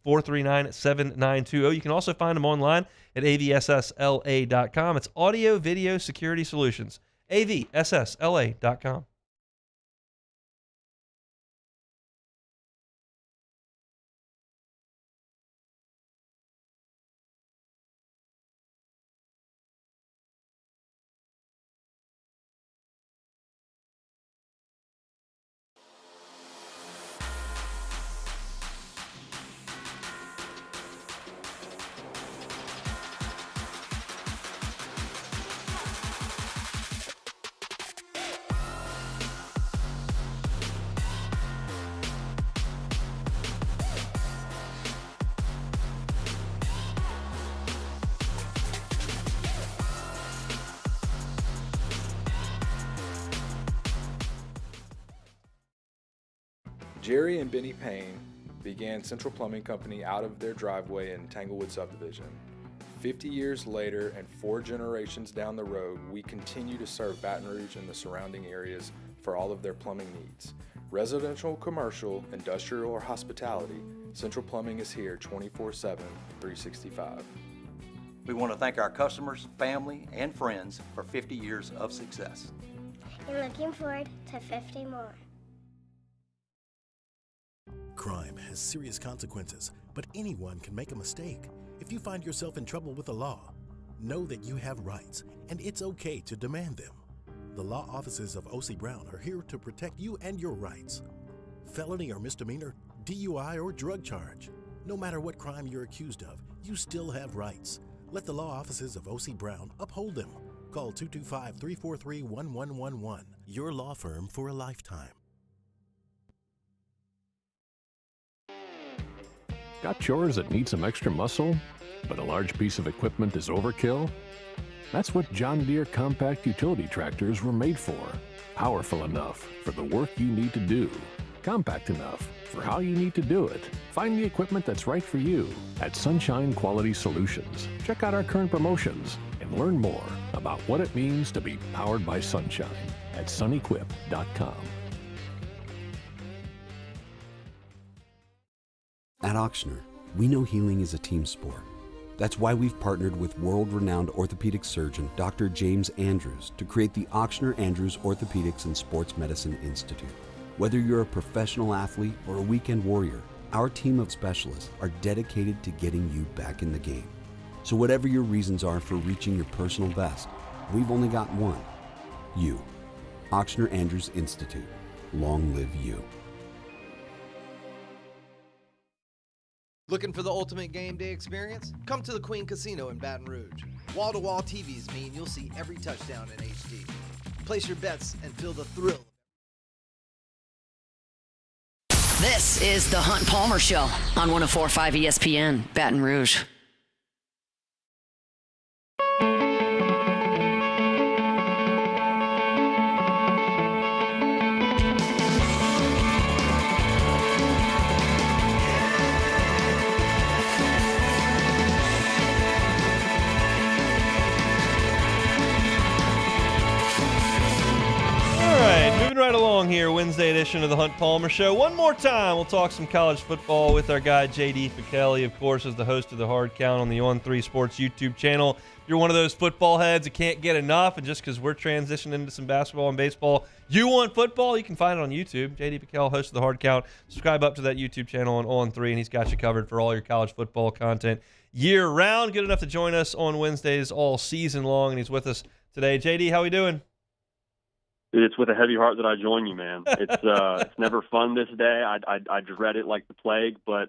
225-439-7920. You can also find them online at avssla.com. It's Audio Video Security Solutions, avssla.com. Jerry and Benny Payne began Central Plumbing Company out of their driveway in Tanglewood subdivision. 50 years later and 4 generations down the road, we continue to serve Baton Rouge and the surrounding areas for all of their plumbing needs. Residential, commercial, industrial, or hospitality, Central Plumbing is here 24/7, 365. We want to thank our customers, family, and friends for 50 years of success. And looking forward to 50 more. Crime has serious consequences, but anyone can make a mistake. If you find yourself in trouble with the law, know that you have rights, and it's okay to demand them. The law offices of O.C. Brown are here to protect you and your rights. Felony or misdemeanor, DUI or drug charge. No matter what crime you're accused of, you still have rights. Let the law offices of O.C. Brown uphold them. Call 225-343-1111. Your law firm for a lifetime. Got chores that need some extra muscle, but a large piece of equipment is overkill? That's what John Deere compact utility tractors were made for. Powerful enough for the work you need to do. Compact enough for how you need to do it. Find the equipment that's right for you at Sunshine Quality Solutions. Check out our current promotions and learn more about what it means to be powered by sunshine at sunequip.com. At Auctioner, we know healing is a team sport. That's why we've partnered with world-renowned orthopedic surgeon Dr. James Andrews to create the Auctioner Andrews Orthopedics and Sports Medicine Institute. Whether you're a professional athlete or a weekend warrior, our team of specialists are dedicated to getting you back in the game. So whatever your reasons are for reaching your personal best, we've only got one: you. Auctioner Andrews Institute. Long live you. Looking for the ultimate game day experience? Come to the Queen Casino in Baton Rouge. Wall-to-wall TVs mean you'll see every touchdown in HD. Place your bets and feel the thrill. This is the Hunt Palmer Show on 104.5 ESPN, Baton Rouge. Right along here, Wednesday edition of the Hunt Palmer Show. One more time, we'll talk some college football with our guy JD PicKell. He, of course, is the host of the Hard Count on the On3 Sports YouTube channel. If you're one of those football heads that can't get enough, and just because we're transitioning into some basketball and baseball, you want football, you can find it on YouTube. JD PicKell, host of the Hard Count. Subscribe up to that YouTube channel on On3, and he's got you covered for all your college football content year-round. Good enough to join us on Wednesdays all season long, and he's with us today. JD, how we doing? It's with a heavy heart that I join you, man. It's never fun this day. I dread it like the plague, but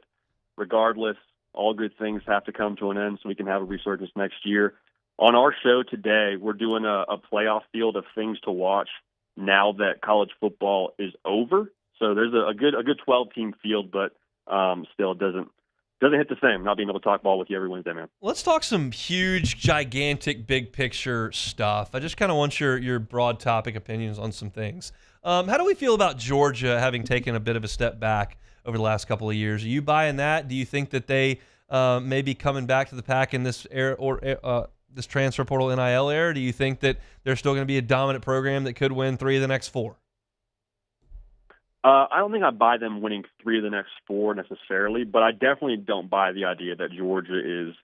regardless, all good things have to come to an end so we can have a resurgence next year. On our show today, we're doing a playoff field of things to watch now that college football is over. So there's a good 12-team field, but still it doesn't hit the same, not being able to talk ball with you every Wednesday, man. Let's talk some huge, gigantic, big picture stuff. I just kind of want your broad topic opinions on some things. How do we feel about Georgia having taken a bit of a step back over the last couple of years? Are you buying that? Do you think that they may be coming back to the pack in this era or this transfer portal NIL era? Do you think that they're still going to be a dominant program that could win 3 of the next 4? I don't think I buy them winning 3 of the next 4 necessarily, but I definitely don't buy the idea that Georgia is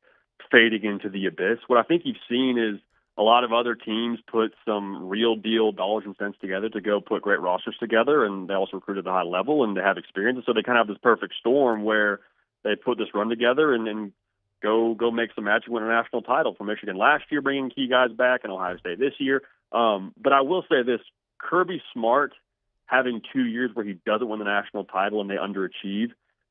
fading into the abyss. What I think you've seen is a lot of other teams put some real deal dollars and cents together to go put great rosters together, and they also recruit at a high level and they have experience. And so they kind of have this perfect storm where they put this run together and then go make some magic, win a national title. For Michigan last year, bringing key guys back, and Ohio State this year. But I will say this, Kirby Smart having 2 years where he doesn't win the national title and they underachieve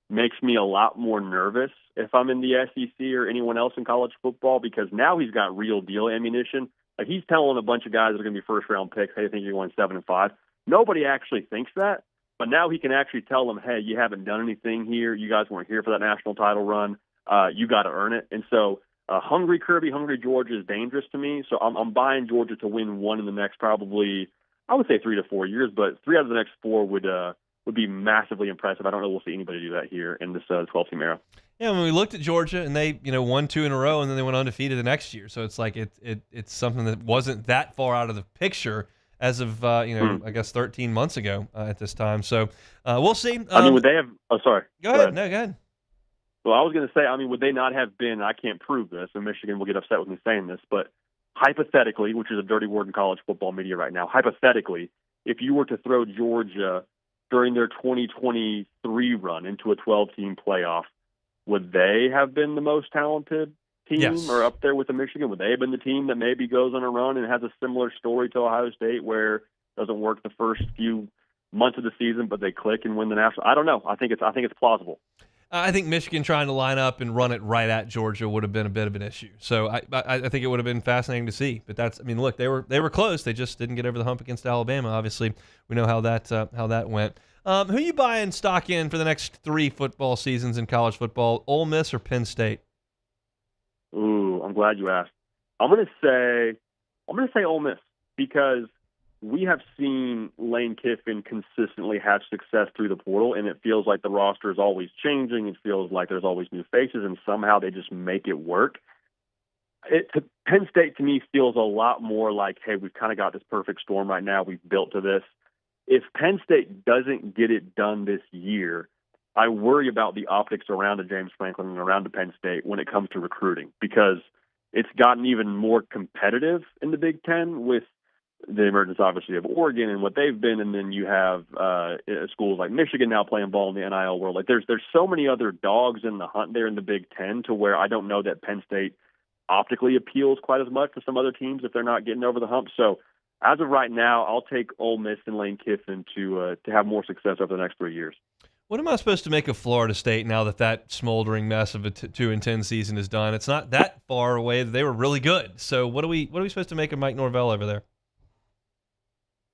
makes me a lot more nervous if I'm in the SEC or anyone else in college football, because now he's got real deal ammunition. Like, he's telling a bunch of guys that are going to be first-round picks, hey, I think you're going 7-5. Nobody actually thinks that, but now he can actually tell them, hey, you haven't done anything here. You guys weren't here for that national title run. You got to earn it. And so hungry Kirby, hungry Georgia is dangerous to me. So I'm buying Georgia to win 1 in the next probably, I would say 3 to 4 years, but 3 out of the next 4 would be massively impressive. I don't know we'll see anybody do that here in this 12-team era. Yeah, when we looked at Georgia and they, won 2 in a row and then they went undefeated the next year. So it's like it's something that wasn't that far out of the picture as of I guess 13 months ago at this time. So we'll see. Would they have? Oh, sorry. Go ahead. No, go ahead. Well, I was going to say, would they not have been? I can't prove this, and Michigan will get upset with me saying this, but hypothetically, which is a dirty word in college football media right now, hypothetically, if you were to throw Georgia during their 2023 run into a 12-team playoff, would they have been the most talented team? Yes. Or up there with the Michigan? Would they have been the team that maybe goes on a run and has a similar story to Ohio State where it doesn't work the first few months of the season, but they click and win the national? I don't know. I think it's plausible. I think Michigan trying to line up and run it right at Georgia would have been a bit of an issue. So I think it would have been fascinating to see. But look, they were close. They just didn't get over the hump against Alabama. Obviously, we know how that went. Who you buying stock in for the next 3 football seasons in college football? Ole Miss or Penn State? Ooh, I'm glad you asked. I'm gonna say Ole Miss, because we have seen Lane Kiffin consistently have success through the portal, and it feels like the roster is always changing. It feels like there's always new faces, and somehow they just make it work. Penn State, to me, feels a lot more like, hey, we've kind of got this perfect storm right now. We've built to this. If Penn State doesn't get it done this year, I worry about the optics around the James Franklin and around the Penn State when it comes to recruiting, because it's gotten even more competitive in the Big Ten with the emergence, obviously, of Oregon and what they've been, and then you have schools like Michigan now playing ball in the NIL world. Like there's so many other dogs in the hunt there in the Big Ten, to where I don't know that Penn State optically appeals quite as much to some other teams if they're not getting over the hump. So as of right now, I'll take Ole Miss and Lane Kiffin to have more success over the next 3 years. What am I supposed to make of Florida State now that smoldering mess of a 2-10 season is done? It's not that far away. They were really good. So what are we supposed to make of Mike Norvell over there?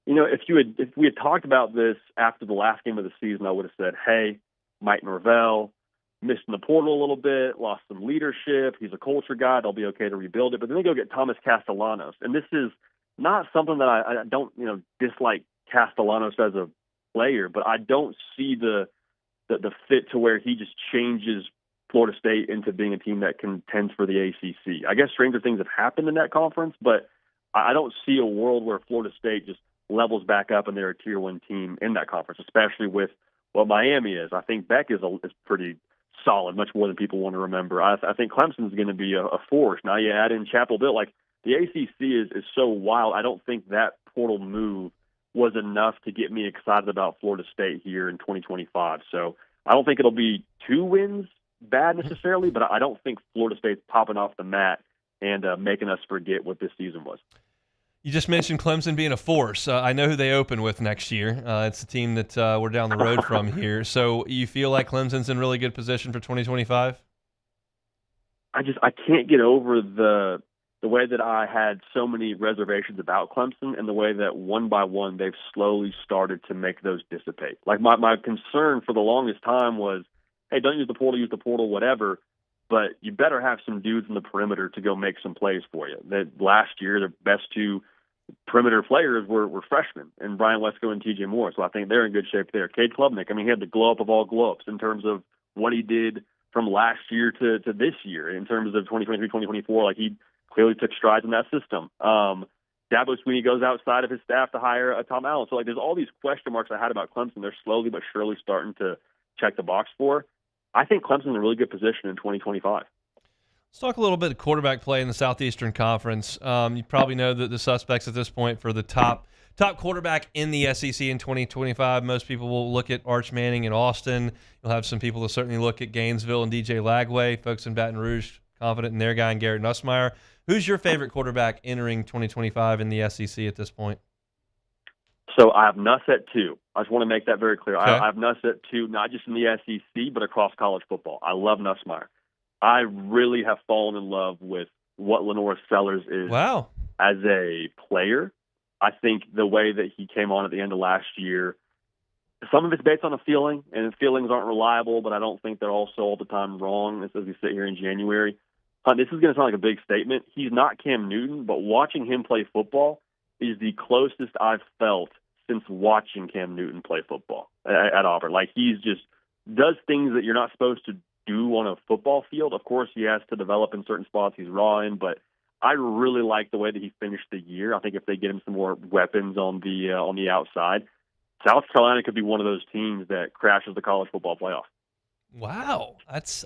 You know, if we had talked about this after the last game of the season, I would have said, hey, Mike Norvell missed in the portal a little bit, lost some leadership. He's a culture guy. They'll be okay to rebuild it. But then they go get Thomas Castellanos. And this is not something that I don't, dislike Castellanos as a player, but I don't see the fit to where he just changes Florida State into being a team that contends for the ACC. I guess stranger things have happened in that conference, but I don't see a world where Florida State just levels back up and they're a Tier 1 team in that conference, especially with what Miami is. I think Beck is pretty solid, much more than people want to remember. I think Clemson's going to be a force. Now you add in Chapel Hill. Like, the ACC is so wild. I don't think that portal move was enough to get me excited about Florida State here in 2025. So I don't think it'll be 2 wins bad necessarily, but I don't think Florida State's popping off the mat and making us forget what this season was. You just mentioned Clemson being a force. I know who they open with next year. It's a team that we're down the road from here. So you feel like Clemson's in really good position for 2025? I can't get over the way that I had so many reservations about Clemson, and the way that one by one they've slowly started to make those dissipate. Like my concern for the longest time was, hey, don't use the portal, whatever. But you better have some dudes in the perimeter to go make some plays for you. That last year, the best 2 perimeter players were freshmen, and Brian Wesco and TJ Moore. So I think they're in good shape there. Cade Klubnik, he had the glow up of all glow ups in terms of what he did from last year to this year in terms of 2023, 2024. Like, he clearly took strides in that system. Dabo Swinney goes outside of his staff to hire a Tom Allen. So, like, there's all these question marks I had about Clemson. They're slowly but surely starting to check the box for. I think Clemson's in a really good position in 2025. Let's talk a little bit of quarterback play in the Southeastern Conference. You probably know that the suspects at this point for the top quarterback in the SEC in 2025. Most people will look at Arch Manning in Austin. You'll have some people that certainly look at Gainesville and DJ Lagway. Folks in Baton Rouge confident in their guy and Garrett Nussmeier. Who's your favorite quarterback entering 2025 in the SEC at this point? So I have Nuss at 2. I just want to make that very clear. Okay. I have Nuss at 2, not just in the SEC, but across college football. I love Nussmeier. I really have fallen in love with what Lenore Sellers is as a player. I think the way that he came on at the end of last year, some of it's based on a feeling, and feelings aren't reliable, but I don't think they're also all the time wrong as we sit here in January. This is going to sound like a big statement. He's not Cam Newton, but watching him play football is the closest I've felt since watching Cam Newton play football at Auburn. Like, he's just does things that you're not supposed to do on a football field. Of course, he has to develop in certain spots he's raw in, but I really like the way that he finished the year. I think if they get him some more weapons on the outside, South Carolina could be one of those teams that crashes the college football playoff. Wow,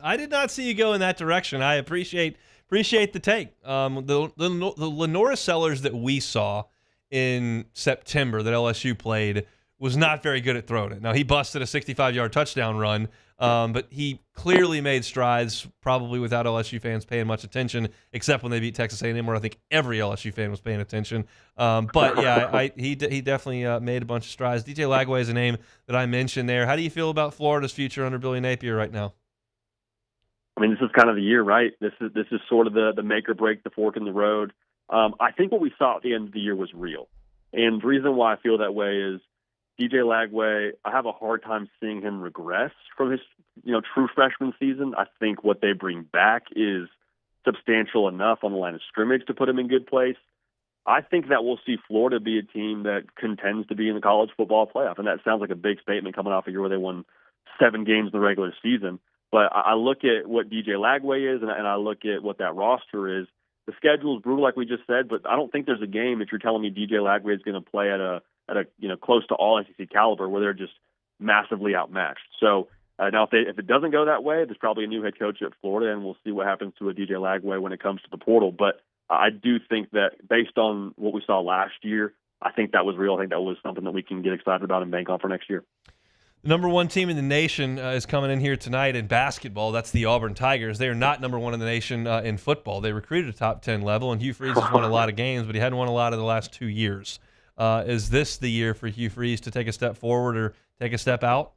I did not see you go in that direction. I appreciate the take. The Lenora Sellers that we saw in September that LSU played was not very good at throwing it. Now, he busted a 65-yard touchdown run, but he clearly made strides, probably without LSU fans paying much attention, except when they beat Texas A&M, where I think every LSU fan was paying attention. But, yeah, he definitely made a bunch of strides. DJ Lagway is a name that I mentioned there. How do you feel about Florida's future under Billy Napier right now? I mean, this is kind of the year, right? This is sort of the make or break, the fork in the road. I think what we saw at the end of the year was real. And the reason why I feel that way is DJ Lagway, I have a hard time seeing him regress from his, true freshman season. I think what they bring back is substantial enough on the line of scrimmage to put him in good place. I think that we'll see Florida be a team that contends to be in the college football playoff. And that sounds like a big statement coming off a year where they won 7 games in the regular season. But I look at what DJ Lagway is, and I look at what that roster is. The schedule is brutal, like we just said, but I don't think there's a game if you're telling me DJ Lagway is going to play at a close to all SEC caliber where they're just massively outmatched. So now if it doesn't go that way, there's probably a new head coach at Florida, and we'll see what happens to a DJ Lagway when it comes to the portal. But I do think that based on what we saw last year, I think that was real. I think that was something that we can get excited about and bank on for next year. The number 1 team in the nation is coming in here tonight in basketball. That's the Auburn Tigers. They are not number 1 in the nation in football. They recruited a top 10 level, and Hugh Freeze has won a lot of games, but he hadn't won a lot in the last 2 years. Is this the year for Hugh Freeze to take a step forward or take a step out?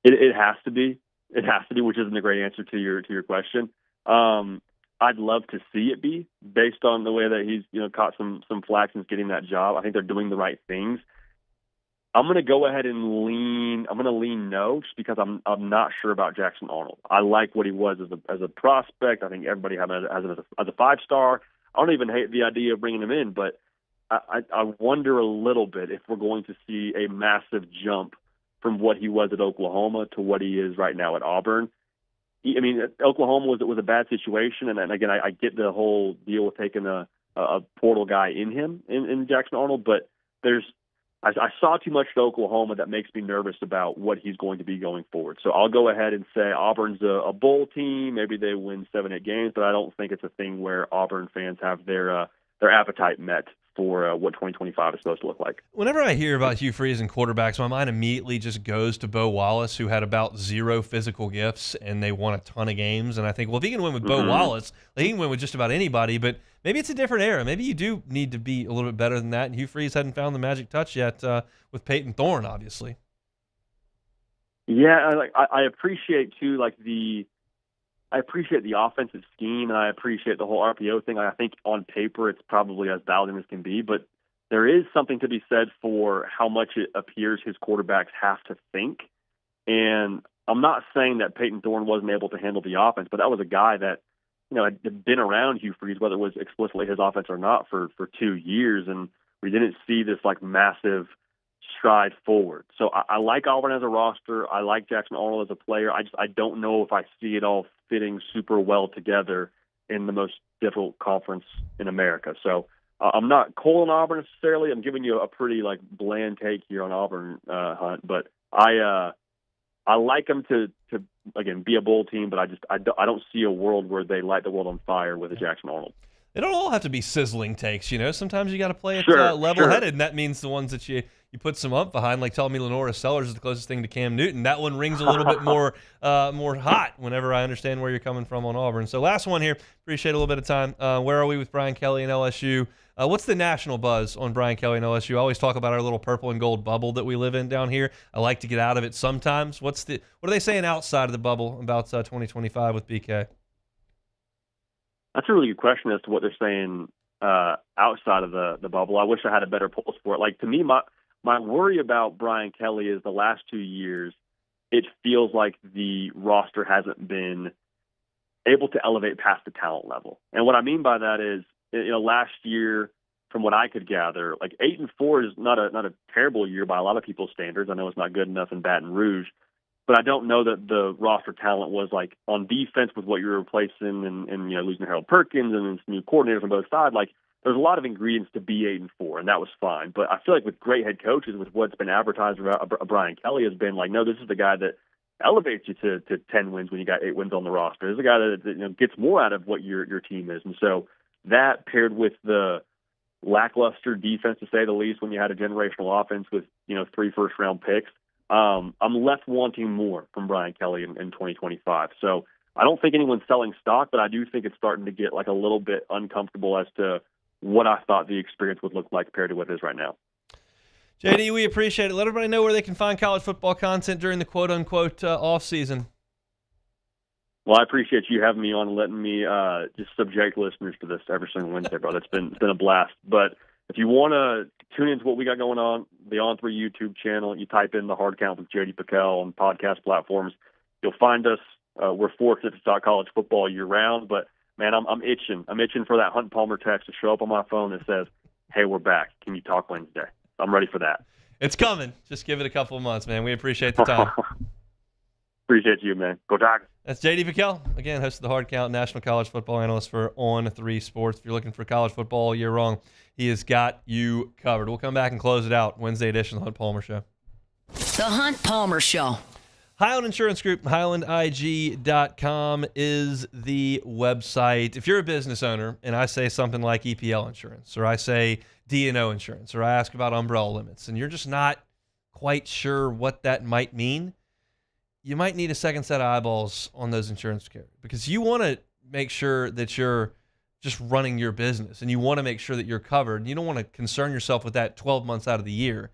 It has to be. It has to be, which isn't a great answer to your question. I'd love to see it be based on the way that he's caught some flack since getting that job. I think they're doing the right things. I'm going to go ahead and lean. I'm going to lean no, just because I'm not sure about Jackson Arnold. I like what he was as a prospect. I think everybody has him as a 5-star. I don't even hate the idea of bringing him in, but I wonder a little bit if we're going to see a massive jump from what he was at Oklahoma to what he is right now at Auburn. I mean, Oklahoma was a bad situation, and again, I get the whole deal with taking a portal guy in Jackson Arnold, but I saw too much to Oklahoma that makes me nervous about what he's going to be going forward. So I'll go ahead and say Auburn's a bowl team. Maybe they win 7-8 games, but I don't think it's a thing where Auburn fans have their appetite met for what 2025 is supposed to look like. Whenever I hear about Hugh Freeze and quarterbacks, my mind immediately just goes to Bo Wallace, who had about 0 physical gifts, and they won a ton of games. And I think, well, if he can win with Bo Wallace, he can win with just about anybody. But maybe it's a different era. Maybe you do need to be a little bit better than that. And Hugh Freeze hadn't found the magic touch yet with Peyton Thorne, obviously. Yeah, I appreciate too, I appreciate the offensive scheme, and I appreciate the whole RPO thing. I think on paper it's probably as valid as can be, but there is something to be said for how much it appears his quarterbacks have to think. And I'm not saying that Peyton Thorne wasn't able to handle the offense, but that was a guy that had been around Hugh Freeze, whether it was explicitly his offense or not, for 2 years, and we didn't see this massive stride forward. So I like Auburn as a roster. I like Jackson Arnold as a player. I don't know if I see it all fitting super well together in the most difficult conference in America. So I'm not cold on Auburn necessarily. I'm giving you a pretty bland take here on Auburn, Hunt. But I like them to again be a bowl team, but I don't see a world where they light the world on fire with a Jackson Arnold. They don't all have to be sizzling takes, Sometimes you got to play it level-headed, and that means the ones that you put some up behind, like telling me Lenora Sellers is the closest thing to Cam Newton. That one rings a little bit more hot whenever I understand where you're coming from on Auburn. So last one here. Appreciate a little bit of time. Where are we with Brian Kelly and LSU? What's the national buzz on Brian Kelly and LSU? I always talk about our little purple and gold bubble that we live in down here. I like to get out of it sometimes. What are they saying outside of the bubble about 2025 with BK? That's a really good question as to what they're saying outside of the bubble. I wish I had a better pulse for it. To me, my worry about Brian Kelly is the last 2 years, it feels like the roster hasn't been able to elevate past the talent level. And what I mean by that is, last year, from what I could gather, 8-4 is not a terrible year by a lot of people's standards. I know it's not good enough in Baton Rouge, but I don't know that the roster talent was on defense with what you're replacing and losing Harold Perkins and some new coordinators on both sides. There's a lot of ingredients to be 8-4, and that was fine. But I feel like with great head coaches, with what's been advertised about Brian Kelly, has been no, this is the guy that elevates you to 10 wins when you got 8 wins on the roster. This is a guy that gets more out of what your team is. And so that paired with the lackluster defense, to say the least, when you had a generational offense with 3 first-round picks, I'm left wanting more from Brian Kelly in 2025. So I don't think anyone's selling stock, but I do think it's starting to get a little bit uncomfortable as to what I thought the experience would look like compared to what it is right now. JD, we appreciate it. Let everybody know where they can find college football content during the quote-unquote off season. Well, I appreciate you having me on and letting me just subject listeners to this every single Wednesday, bro. It's been a blast. But if you want to tune into what we got going on, the On3 YouTube channel, you type in The Hard Count with JD PicKell on podcast platforms, you'll find us. We're fortunate to talk college football year-round, but man, I'm itching. I'm itching for that Hunt Palmer text to show up on my phone that says, hey, we're back. Can you talk Wednesday? I'm ready for that. It's coming. Just give it a couple of months, man. We appreciate the time. Appreciate you, man. Go Tigers. That's JD PicKell, again, host of the Hard Count, national college football analyst for On3 Sports. If you're looking for college football all year long, he has got you covered. We'll come back and close it out. Wednesday edition of the Hunt Palmer Show. The Hunt Palmer Show. Highland Insurance Group, HighlandIG.com is the website. If you're a business owner and I say something like EPL insurance, or I say D&O insurance, or I ask about umbrella limits, and you're just not quite sure what that might mean, you might need a second set of eyeballs on those insurance carriers, because you want to make sure that you're just running your business, and you want to make sure that you're covered. You don't want to concern yourself with that 12 months out of the year.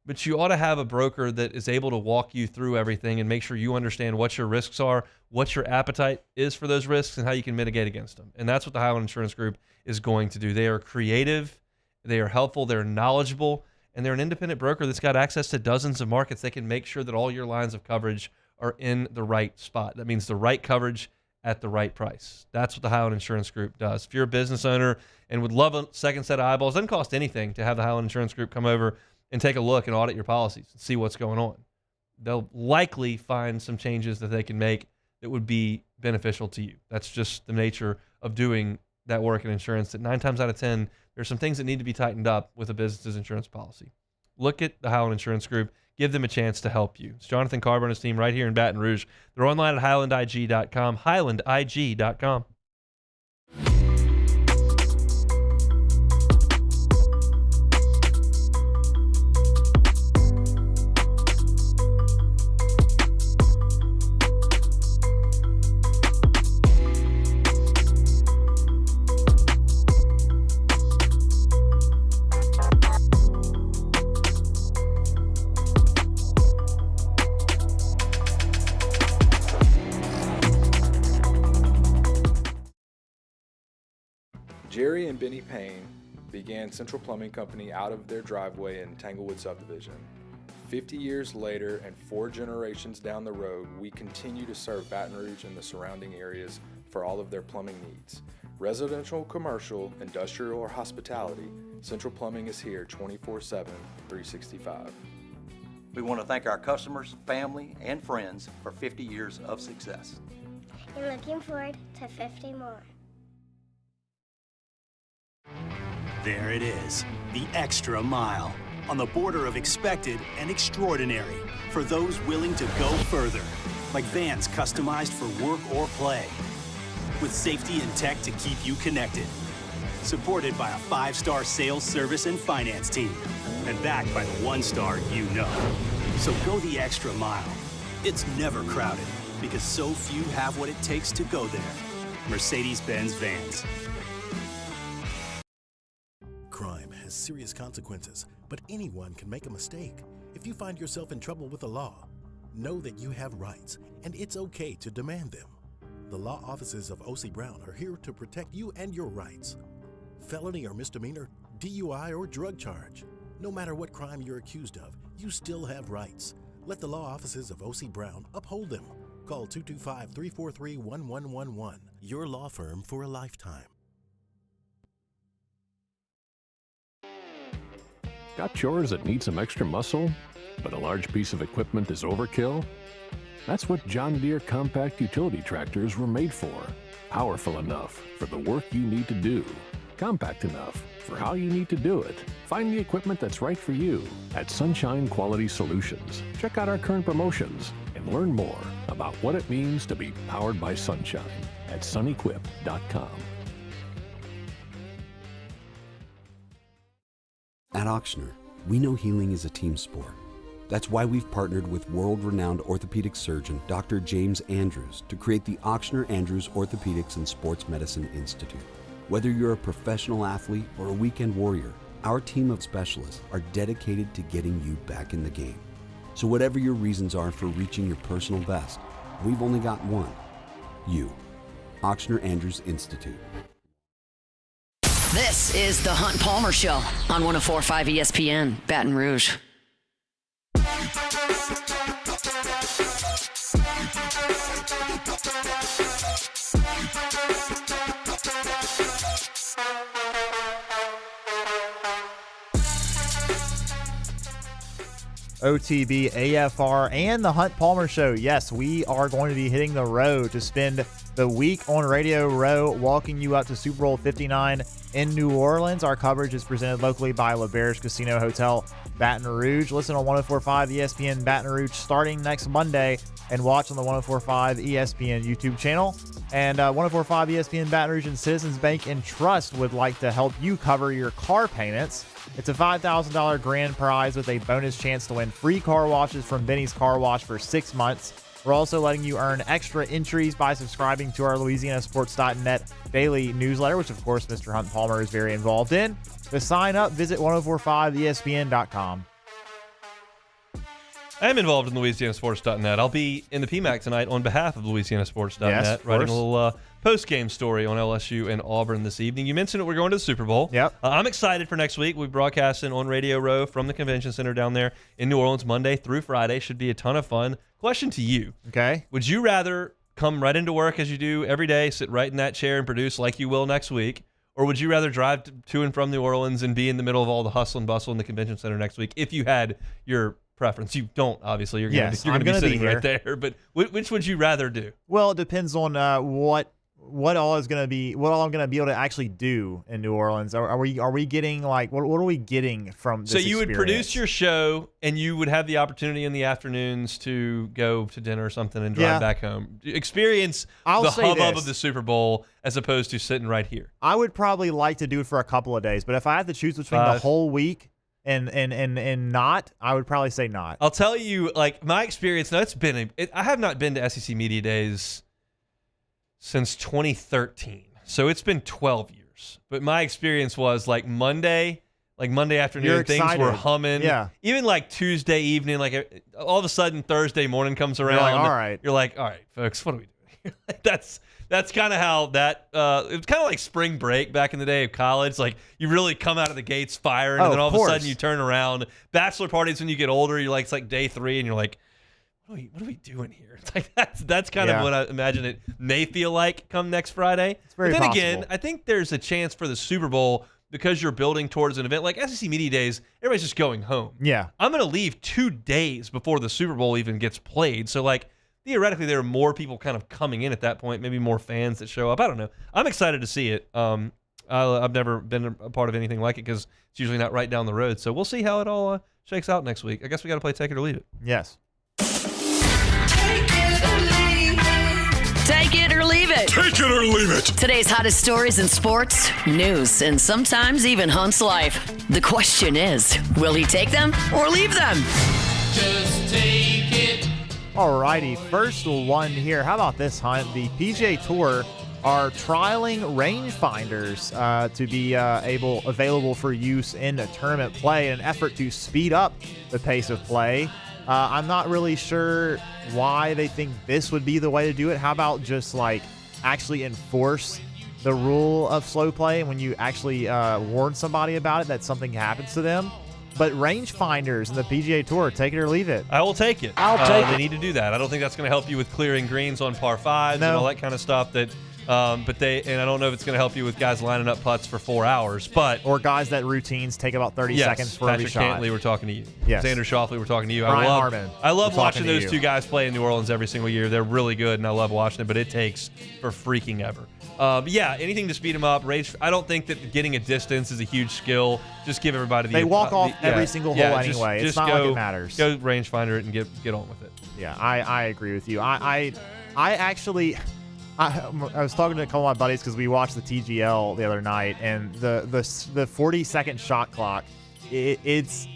But you ought to have a broker that is able to walk you through everything and make sure you understand what your risks are, what your appetite is for those risks, and how you can mitigate against them. And that's what the Highland Insurance Group is going to do. They are creative, they are helpful, they're knowledgeable, and they're an independent broker that's got access to dozens of markets. They can make sure that all your lines of coverage are in the right spot. That means the right coverage at the right price. That's what the Highland Insurance Group does. If you're a business owner and would love a second set of eyeballs, it doesn't cost anything to have the Highland Insurance Group come over and take a look and audit your policies and see what's going on. They'll likely find some changes that they can make that would be beneficial to you. That's just the nature of doing that work in insurance, that 9 times out of 10, there's some things that need to be tightened up with a business's insurance policy. Look at the Highland Insurance Group. Give them a chance to help you. It's Jonathan Carver and his team right here in Baton Rouge. They're online at HighlandIG.com, HighlandIG.com. Jerry and Benny Payne began Central Plumbing Company out of their driveway in Tanglewood subdivision. 50 years later and 4 generations down the road, we continue to serve Baton Rouge and the surrounding areas for all of their plumbing needs. Residential, commercial, industrial, or hospitality, Central Plumbing is here 24/7, 365. We want to thank our customers, family, and friends for 50 years of success. And looking forward to 50 more. There it is, the extra mile, on the border of expected and extraordinary for those willing to go further, like vans customized for work or play, with safety and tech to keep you connected, supported by a 5-star sales, service, and finance team, and backed by the 1-star you know. So go the extra mile. It's never crowded, because so few have what it takes to go there. Mercedes-Benz Vans. Crime has serious consequences, but anyone can make a mistake. If you find yourself in trouble with the law, know that you have rights, and it's okay to demand them. The law offices of O.C. Brown are here to protect you and your rights. Felony or misdemeanor, DUI or drug charge. No matter what crime you're accused of, you still have rights. Let the law offices of O.C. Brown uphold them. Call 225-343-1111. Your law firm for a lifetime. Got chores that need some extra muscle, but a large piece of equipment is overkill? That's what John Deere compact utility tractors were made for. Powerful enough for the work you need to do. Compact enough for how you need to do it. Find the equipment that's right for you at Sunshine Quality Solutions. Check out our current promotions and learn more about what it means to be powered by sunshine at sunequip.com. At Auctioner, we know healing is a team sport. That's why we've partnered with world-renowned orthopedic surgeon Dr. James Andrews to create the Auctioner Andrews Orthopedics and Sports Medicine Institute. Whether you're a professional athlete or a weekend warrior, our team of specialists are dedicated to getting you back in the game. So whatever your reasons are for reaching your personal best, we've only got one. You. Auctioner Andrews Institute. This is the Hunt Palmer Show on 104.5 ESPN, Baton Rouge. OTB, AFR, and the Hunt Palmer Show. Yes, we are going to be hitting the road to spend the week on Radio Row, walking you up to Super Bowl 59 in New Orleans. Our coverage is presented locally by LeBear's Casino Hotel, Baton Rouge. Listen on 104.5 ESPN Baton Rouge starting next Monday, and watch on the 104.5 ESPN YouTube channel. And 104.5 ESPN Baton Rouge and Citizens Bank and Trust would like to help you cover your car payments. It's a $5,000 grand prize with a bonus chance to win free car washes from Benny's Car Wash for 6 months. We're also letting you earn extra entries by subscribing to our LouisianaSports.net daily newsletter, which, of course, Mr. Hunt Palmer is very involved in. To sign up, visit 1045ESPN.com. I am involved in LouisianaSports.net. I'll be in the PMAC tonight on behalf of LouisianaSports.net, Yes, writing a little post-game story on LSU and Auburn this evening. You mentioned that we're going to the Super Bowl. Yep. I'm excited for next week. We're broadcasting on Radio Row from the Convention Center down there in New Orleans Monday through Friday. Should be a ton of fun. Question to you. Okay. Would you rather come right into work as you do every day, sit right in that chair and produce like you will next week, or would you rather drive to and from New Orleans and be in the middle of all the hustle and bustle in the Convention Center next week if you had your preference? You don't, obviously. You're going to be sitting right there. But which would you rather do? Well, it depends on what all I'm going to be able to actually do in New Orleans. Are we getting like what are we getting from this So you would experience? produce your show, and you would have the opportunity in the afternoons to go to dinner or something and drive back home. Experience the hubbub of the Super Bowl as opposed to sitting right here. I would probably like to do it for a couple of days, but if I had to choose between the whole week and not, I would probably say not. I'll tell you, like, my experience. Now, I have not been to SEC Media Days since 2013, so it's been 12 years. But my experience was like Monday afternoon, things were humming. Yeah. Even like Tuesday evening, like all of a sudden Thursday morning comes around. You're like, all right, folks, what are we doing here? That's kind of how that. It was kind of like spring break back in the day of college. Like you really come out of the gates firing, and then all of a sudden you turn around. Bachelor parties when you get older, you're like it's like day 3, and you're like, what are we doing here? It's like that's kind of what I imagine it may feel like come next Friday. It's very but then possible. again, I think there's a chance for the Super Bowl because you're building towards an event like SEC Media Days. Everybody's just going home. Yeah, I'm going to leave 2 days before the Super Bowl even gets played. So like theoretically, there are more people kind of coming in at that point. Maybe more fans that show up. I don't know. I'm excited to see it. I've never been a part of anything like it because it's usually not right down the road. So we'll see how it all shakes out next week. I guess we got to play Take It or Leave It. Yes. Take it or leave it. Take it or leave it. Today's hottest stories in sports, news, and sometimes even Hunt's life. The question is, will he take them or leave them? Just take it. Alrighty, first one here. How about this, Hunt? The PGA Tour are trialing rangefinders to be available for use in tournament play in an effort to speed up the pace of play. I'm not really sure why they think this would be the way to do it. How about just like actually enforce the rule of slow play, and when you actually warn somebody about it, that something happens to them? But rangefinders and the PGA Tour, take it or leave it. I will take it. I'll take it. They need to do that. I don't think that's going to help you with clearing greens on par 5s and all that kind of stuff. And I don't know if it's going to help you with guys lining up putts for 4 hours, or guys that routines take about 30 seconds for every shot. Patrick Cantley, we're talking to you. Yes. Xander Schauffele, we're talking to you. Ryan Harmon, I love watching those you. 2 guys play in New Orleans every single year. They're really good, and I love watching it, but it takes for freaking ever. Anything to speed them up. I don't think that getting a distance is a huge skill. Just give everybody They walk off every single hole anyway. It's not like it matters. Go rangefinder it and get on with it. Yeah, I agree with you. I actually I was talking to a couple of my buddies because we watched the TGL the other night, and the 40-second shot clock. It's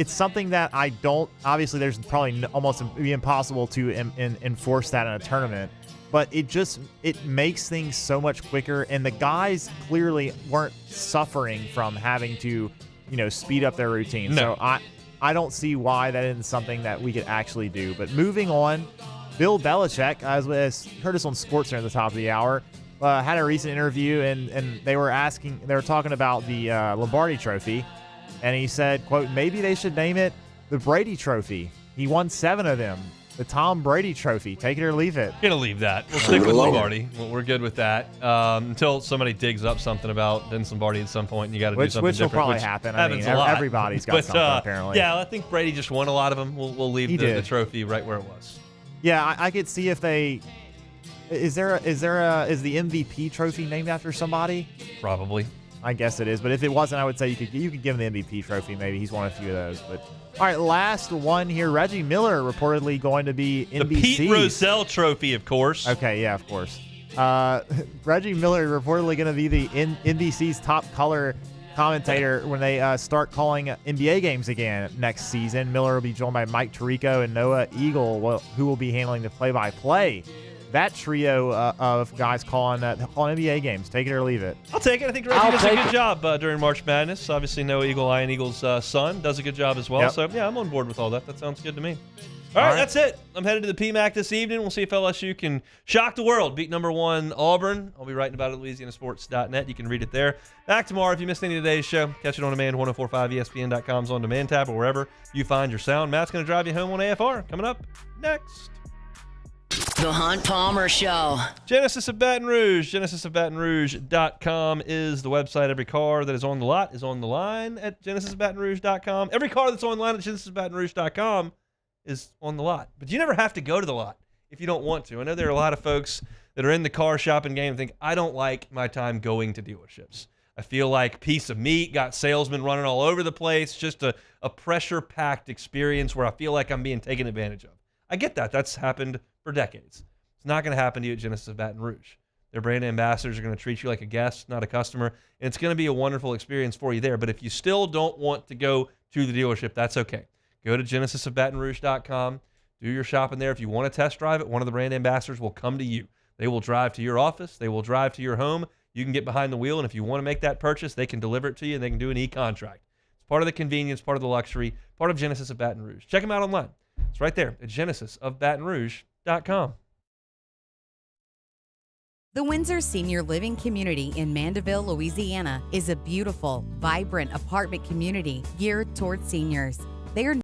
something that I don't. Obviously, there's probably almost be impossible to enforce that in a tournament. But it makes things so much quicker, and the guys clearly weren't suffering from having to, speed up their routine. No. So I don't see why that isn't something that we could actually do. But moving on, Bill Belichick, as heard us on SportsCenter at the top of the hour, had a recent interview, and they were talking about the Lombardi Trophy, and he said, quote, maybe they should name it the Brady Trophy. He won 7 of them. The Tom Brady trophy. Take it or leave it. Gonna leave that. We'll stick with Lombardi. We're good with that until somebody digs up something about Vince Lombardi at some point, and you got to do something which will different. probably happen. Happens I mean, a lot. everybody's got something apparently. Yeah, I think Brady just won a lot of them. We'll leave the trophy right where it was. Yeah, I could see if they. Is the MVP trophy named after somebody? Probably. I guess it is, but if it wasn't, I would say you could give him the MVP trophy. Maybe he's won a few of those. But all right, last one here. Reggie Miller reportedly going to be NBC's. The Pete Rozelle Trophy, of course. Okay, yeah, of course. Reggie Miller reportedly going to be the NBC's top color commentator when they start calling NBA games again next season. Miller will be joined by Mike Tirico and Noah Eagle, who will be handling the play-by-play. That trio of guys calling NBA games. Take it or leave it. I'll take it. I think Reggie does a good job during March Madness. Obviously, Noah Eagle, Ian Eagle's son, does a good job as well. Yep. So, yeah, I'm on board with all that. That sounds good to me. All right, that's it. I'm headed to the PMAC this evening. We'll see if LSU can shock the world, beat number 1 Auburn. I'll be writing about it at LouisianaSports.net. You can read it there. Back tomorrow. If you missed any of today's show, catch it on demand, 1045ESPN.com's on demand tab or wherever you find your sound. Matt's going to drive you home on AFR. Coming up next. The Hunt Palmer Show. Genesis of Baton Rouge. GenesisofBatonRouge.com is the website. Every car that is on the lot is on the line at GenesisofBatonRouge.com. Every car that's on the line at GenesisofBatonRouge.com is on the lot. But you never have to go to the lot if you don't want to. I know there are a lot of folks that are in the car shopping game and think, I don't like my time going to dealerships. I feel like piece of meat, got salesmen running all over the place, just a pressure-packed experience where I feel like I'm being taken advantage of. I get that. That's happened for decades. It's not going to happen to you at Genesis of Baton Rouge. Their brand ambassadors are going to treat you like a guest, not a customer, and it's going to be a wonderful experience for you there. But if you still don't want to go to the dealership, that's okay. Go to GenesisofBatonRouge.com. Do your shopping there. If you want to test drive it, one of the brand ambassadors will come to you. They will drive to your office. They will drive to your home. You can get behind the wheel, and if you want to make that purchase, they can deliver it to you, and they can do an e-contract. It's part of the convenience, part of the luxury, part of Genesis of Baton Rouge. Check them out online. It's right there at GenesisofBatonRouge.com. The Windsor Senior Living Community in Mandeville, Louisiana is a beautiful, vibrant apartment community geared towards seniors. They are